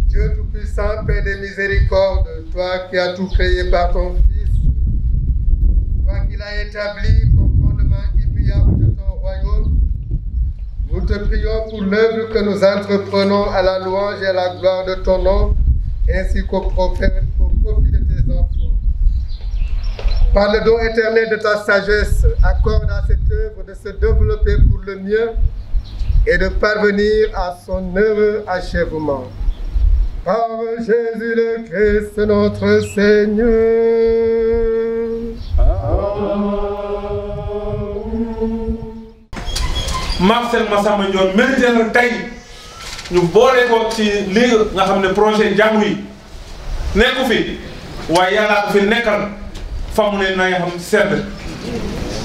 [SPEAKER 4] Dieu Tout-Puissant, Père des miséricordes, toi qui as tout créé par ton Fils, toi qui l'as établi comme fondement immuable de ton royaume, nous te prions pour l'œuvre que nous entreprenons à la louange et à la gloire de ton nom, ainsi qu'au profit de tes enfants. Par le don éternel de ta sagesse, accorde à cette œuvre de se développer pour le mieux et de parvenir à son heureux achèvement. Par Jésus le Christ, notre Seigneur.
[SPEAKER 7] Marcel Massamba Ndione mérité na tey ñu boole ko ci lii nga xam ne projet jàngu yi nekku fi waaye yàllaa ko fi nekkal fa mu ne na xam sedd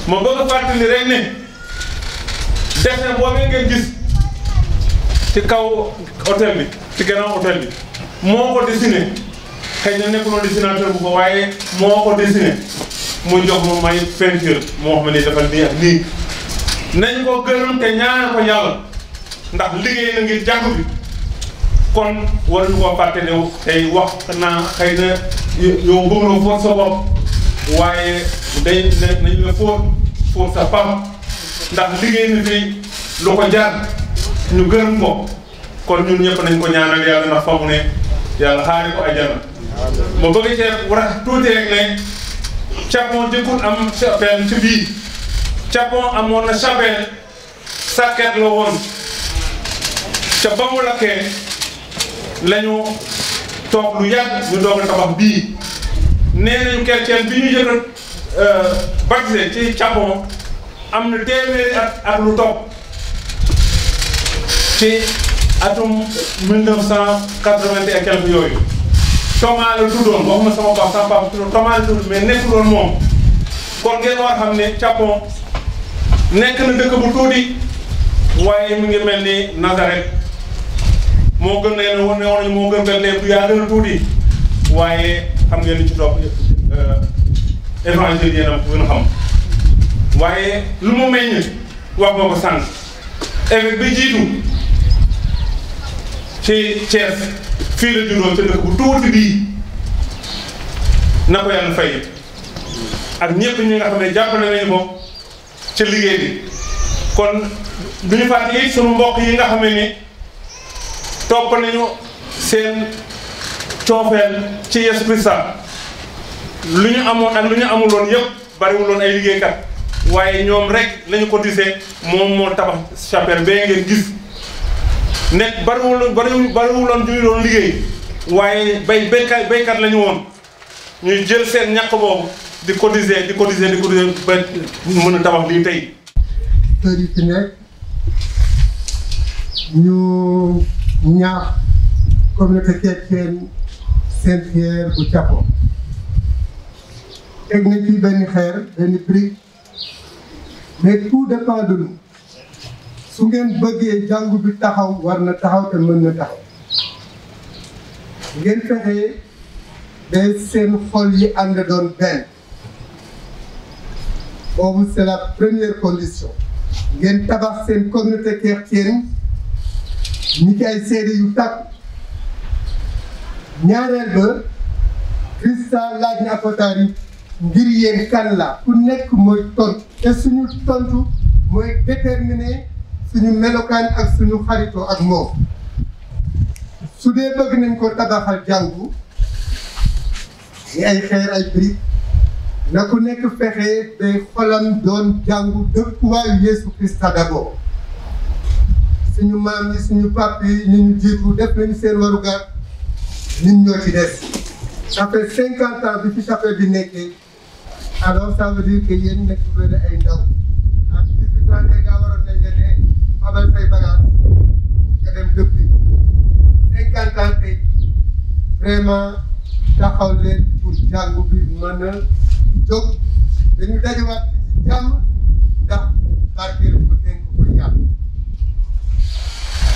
[SPEAKER 7] ma bëgg a fàttali rek ne dessin boobee ngeen gis ci kaw hôtel bi ci gannaaw hôtel bi moo ko dessiné xëy na nekkuloon dessinateur bu ko waaye moo ko dessiné mu jox ma may peinture moo xam ne dafa nii ak nii nañ ko gërëm te ñaanal ko yàlla ndax liggéey na ngir jàng bi kon waruñu koo fàtte ne tey wax naa xëy na yow bëggloo fóot sa bopp waaye day nañ la fóot sa pam ndax liggéey na fi lu ko jar ñu gërëm ko kon ñun ñëpp nañ ko ñaanal yàlla na famu ne yàlla xaari ko ajana ma bëgg cee war a tuuti rek ne Thiapon jëkkul am chapelle ci biir Thiapon amoon na chapelle sàkket la woon ca ba mu lakkee lañu toog lu yàgg ñu doog a tabax bii nee nañu chrétien bi ñu jëkk baptisé ci Thiapon am na téeméeri at ak lu topp ci atum 1980 et quelque yooyu Thomas la tuddoon waxuma sama papa sama papa tuddoon Thomas la tudd mais nekkuloon moom kon ngeen war xam ne Thiapon nekk na dëkk bu tuuti waaye mu ngi mel ni Nazareth moo gën ne woon nañu moo gën Bethléem du yaa gën a tuuti waaye xam ngeen ni ci topp évangile yéen a gën a xam waaye lu mu meññ wax nga ko sànq évêque bi jiitu ci Thiès fii la juddoo ci dëkk bu tuuti bii na ko yàlla fay ak ñëpp ñi nga xam ne jàppale nañu ko ci liggéey bi kon du ñu fàtte it sunu mbokk yi nga xam ne topp nañu seen coofeel ci Yesu Krista lu ñu amoon ak lu ñu amuloon yëpp bariwuloon ay liggéeykat waaye ñoom rek lañu ko disee moom moo tabax chapelle bee ngeen gis nekk bariwuloon ñu doon liggéey waaye baykat la ñu woon ñuy jël seen ñàkk boobu di cotiser ba mën a tabax lii tey.
[SPEAKER 4] kër yi fi nekk ñu ñaax communauté chrétienne Saint-Pierre bu Thiapon teg na ci benn xeer benn brique mais tout dépend de nous su ngeen bëggee jàngu bi taxaw war na taxaw te mën na taxaw ngeen fexe ba seen xol yi ànd doon benn boobu c'est la première condition ngeen tabax seen communauté chrétienne ñi ci ay seede yu tàkk ñaareel ba Christa laaj na apotari yi ngir yéen kan la ku nekk mooy tontu te suñu tontu mooy déterminer suñu melokaan ak suñu xaritoo ak moom su dee bëgg nañ ko tabaxal jàngu yi ay xeer ay briques na ku nekk fexe ba xolam doon jàngu dëkkuwaayu Yesu Krista d'abord suñu maam yi suñu pap yi ñu jiitu def nañu seen warugar ñun ñoo ci des ça fait 50 ans bi fi chapelle bi nekkee alors ça veut dire que yéen nekk leen ay ndaw ak 18 ans nga waroon nañ leen ne xamal say bagage nga dem dëkk 50 ans tey vraiment taxaw leen pour jàngu bi mën a jóg dañu dajewaat ci jàmm ndax barkeel ko dénk ko yàlla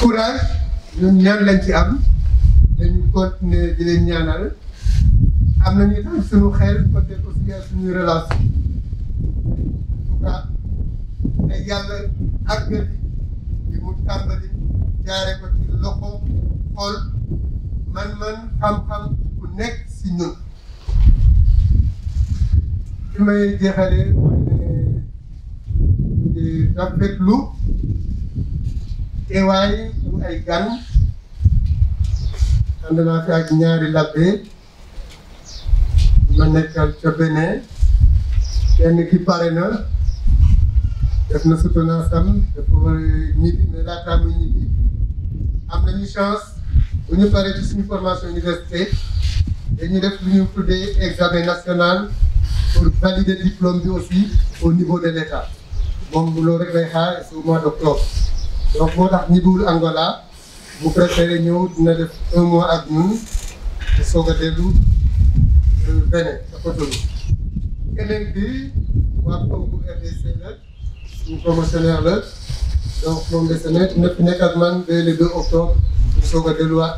[SPEAKER 4] courage ñun ñaan lañ ci am dañu continuer di leen ñaanal am nañu itam suñu xel peut-être aussi ak suñuy relation en tout cas ne yàlla àggali li mu tàmbali jaare ko ci loxo xol man-man xam-xam ku nekk si ñun fi may jeexalee mooy ne rafetlu teewaay bu ay gan ànd naa fi ak ñaari labbe ma nekkal ca Bénin kenn ki pare na def na soutenance am dafa war a ñibbi mais laataa muy ñibbi am nañu chance bu ñu paree ci suñu formation université dañuy def lu ñu tuddee examen national pour valider diplôme bi aussi au niveau de l'État moom loolu rek lay xaar c'est au mois d'octobre donc moo tax ñibbiwul Angola bu préféré ñëw dina def 1 mois ak ñun te soog a dellu Bénin sa Cotonou keneen bi waa concours RDC la suñu promotionnaire la donc moom de sene dina fi nekk ak man ba le 2 octobre ñu soog a delluwaat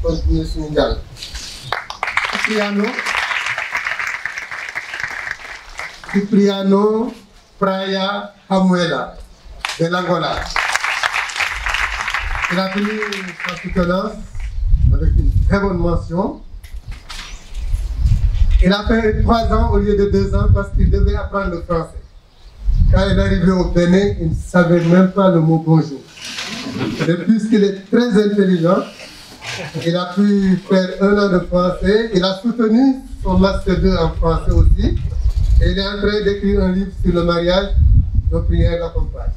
[SPEAKER 4] continuer suñu njàng Cipriano Praia Hamuela de l'Angola. Il a tenu sa soutenance avec une très bonne mention. Il a fait 3 ans au lieu de 2 ans parce qu'il devait apprendre le français. Quand il est arrivé au Bénin, il ne savait même pas le mot bonjour. Et puisqu'il est très intelligent, il a pu faire 1 an de français. Il a soutenu son master 2 en français aussi. Et il est en train d'écrire un livre sur le mariage. Nos prières l'accompagnent.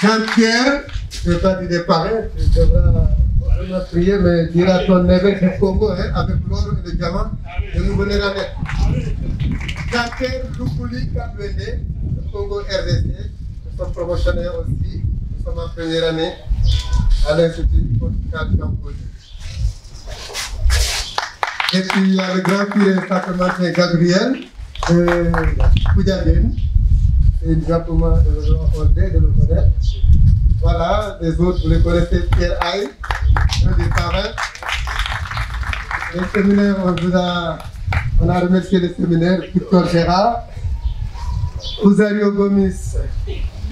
[SPEAKER 4] Jean-Pierre, je ne vais pas dire des parrains, tu devras prier, mais dire à ton évêque du Congo, hein, avec l'or et le diamant, de nous venir en aide. Jean-Pierre Doukouli Kabwende, du Congo RDC, nous sommes promotionnaires aussi, nous sommes en première année à l'Institut Pontifical Jean-Paul. Et puis il y a le grand curé sacramentin Gabriel Koudjadène. C'est une simplement de le connaître. Voilà, les autres, vous les connaissez, Pierre Aïe, un des parrains. Les séminaires, on a remercié les séminaires, Victor Gérard, Ousario Gomis,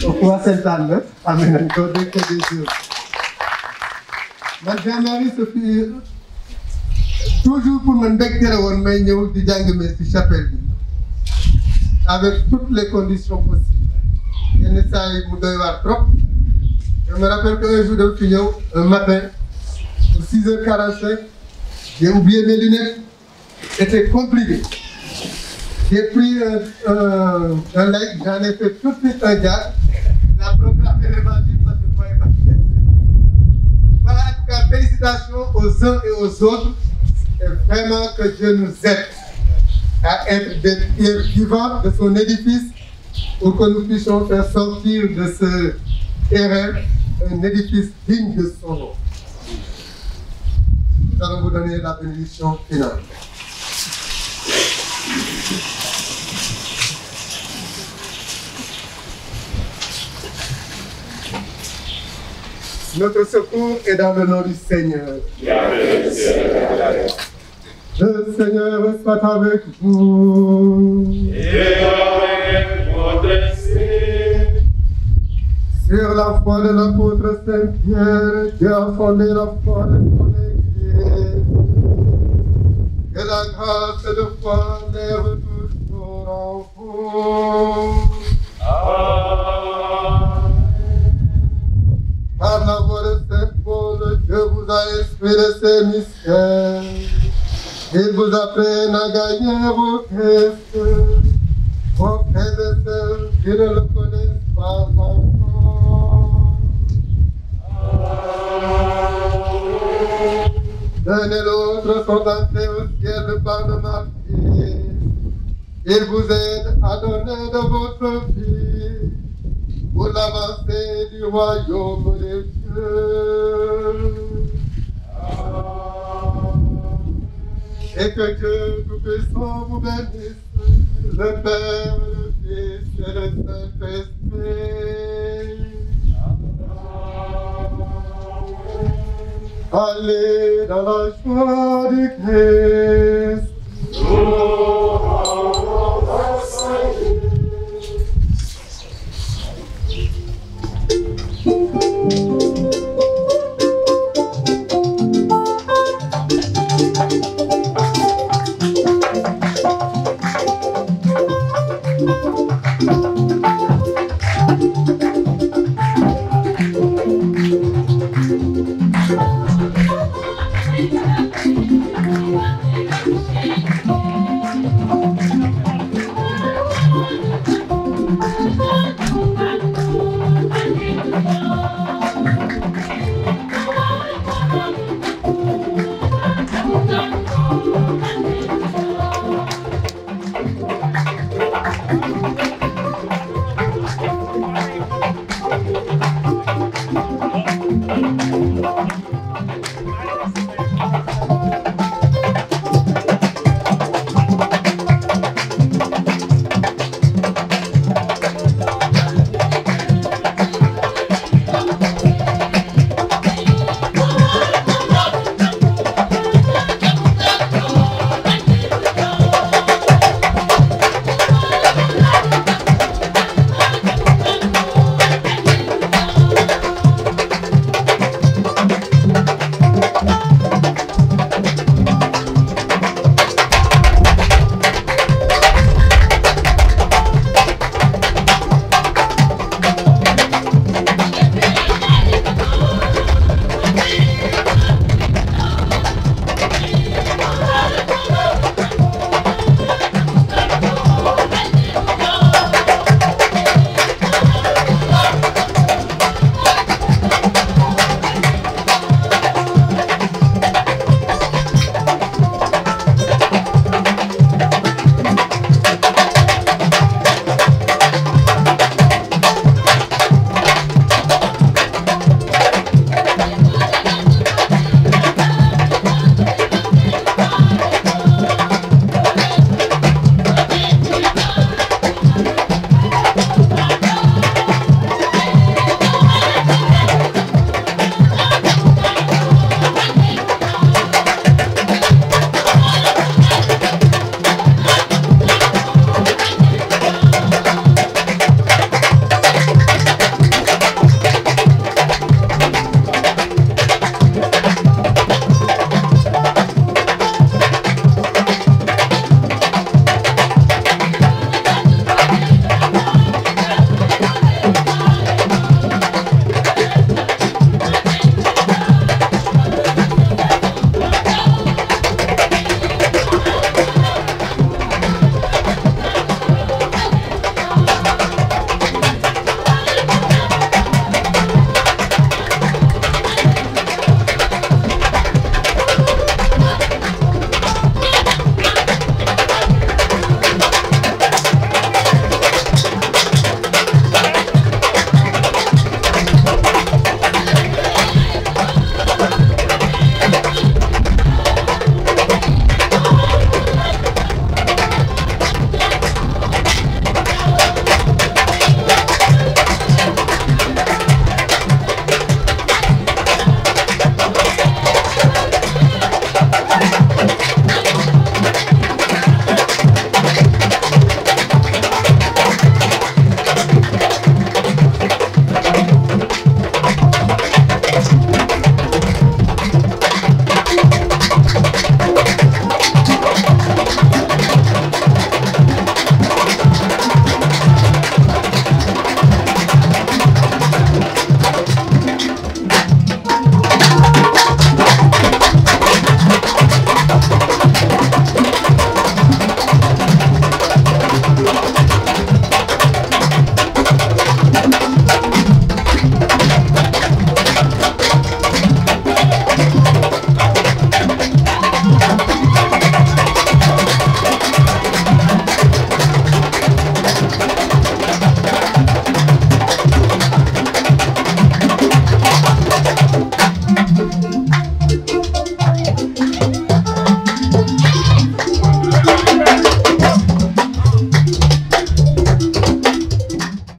[SPEAKER 4] au Roi Saint-Anne, Amen, encore des que des jours. Jean-Marie Sophie, toujours pour me déclarer on m'a dit du Djangé ci chapelle avec toutes les conditions possibles. Il ne s'agit pas trop. Je me rappelle qu'un jour de Fignon, un matin, à 6h45, j'ai oublié mes lunettes. C'était compliqué. J'ai pris un like, j'en ai fait tout de suite un gars. La programme est revendue parce que je ne voyais pas. Voilà, en tout cas, félicitations aux uns et aux autres. Et vraiment que Dieu nous aide à être des pierres vivantes de son édifice pour que nous puissions faire sortir de ce terrain un édifice digne de son nom. Nous allons vous donner la bénédiction finale. Notre secours est dans le nom du Seigneur. Le Seigneur soit avec vous.
[SPEAKER 2] Et avec votre esprit.
[SPEAKER 4] Sur la foi de l'apôtre Saint-Pierre, qui a fondé la foi de son Église. Que la grâce de foi lève toujours en vous.
[SPEAKER 2] Amen.
[SPEAKER 4] Par la voix de Saint Paul, Dieu vous a inspiré ces mystères. Il vous apprenne à gagner vos Christ, vos frères et sœurs qui ne le connaissent pas encore. L'un et l'autre sont entrés au ciel par le martyr. Il vous aide à donner de votre vie pour l'avancée du royaume des cieux. Et que Dieu Tout-Puissant vous bénisse, le Père, le Fils et le Saint-Esprit. Allez dans la joie du Christ.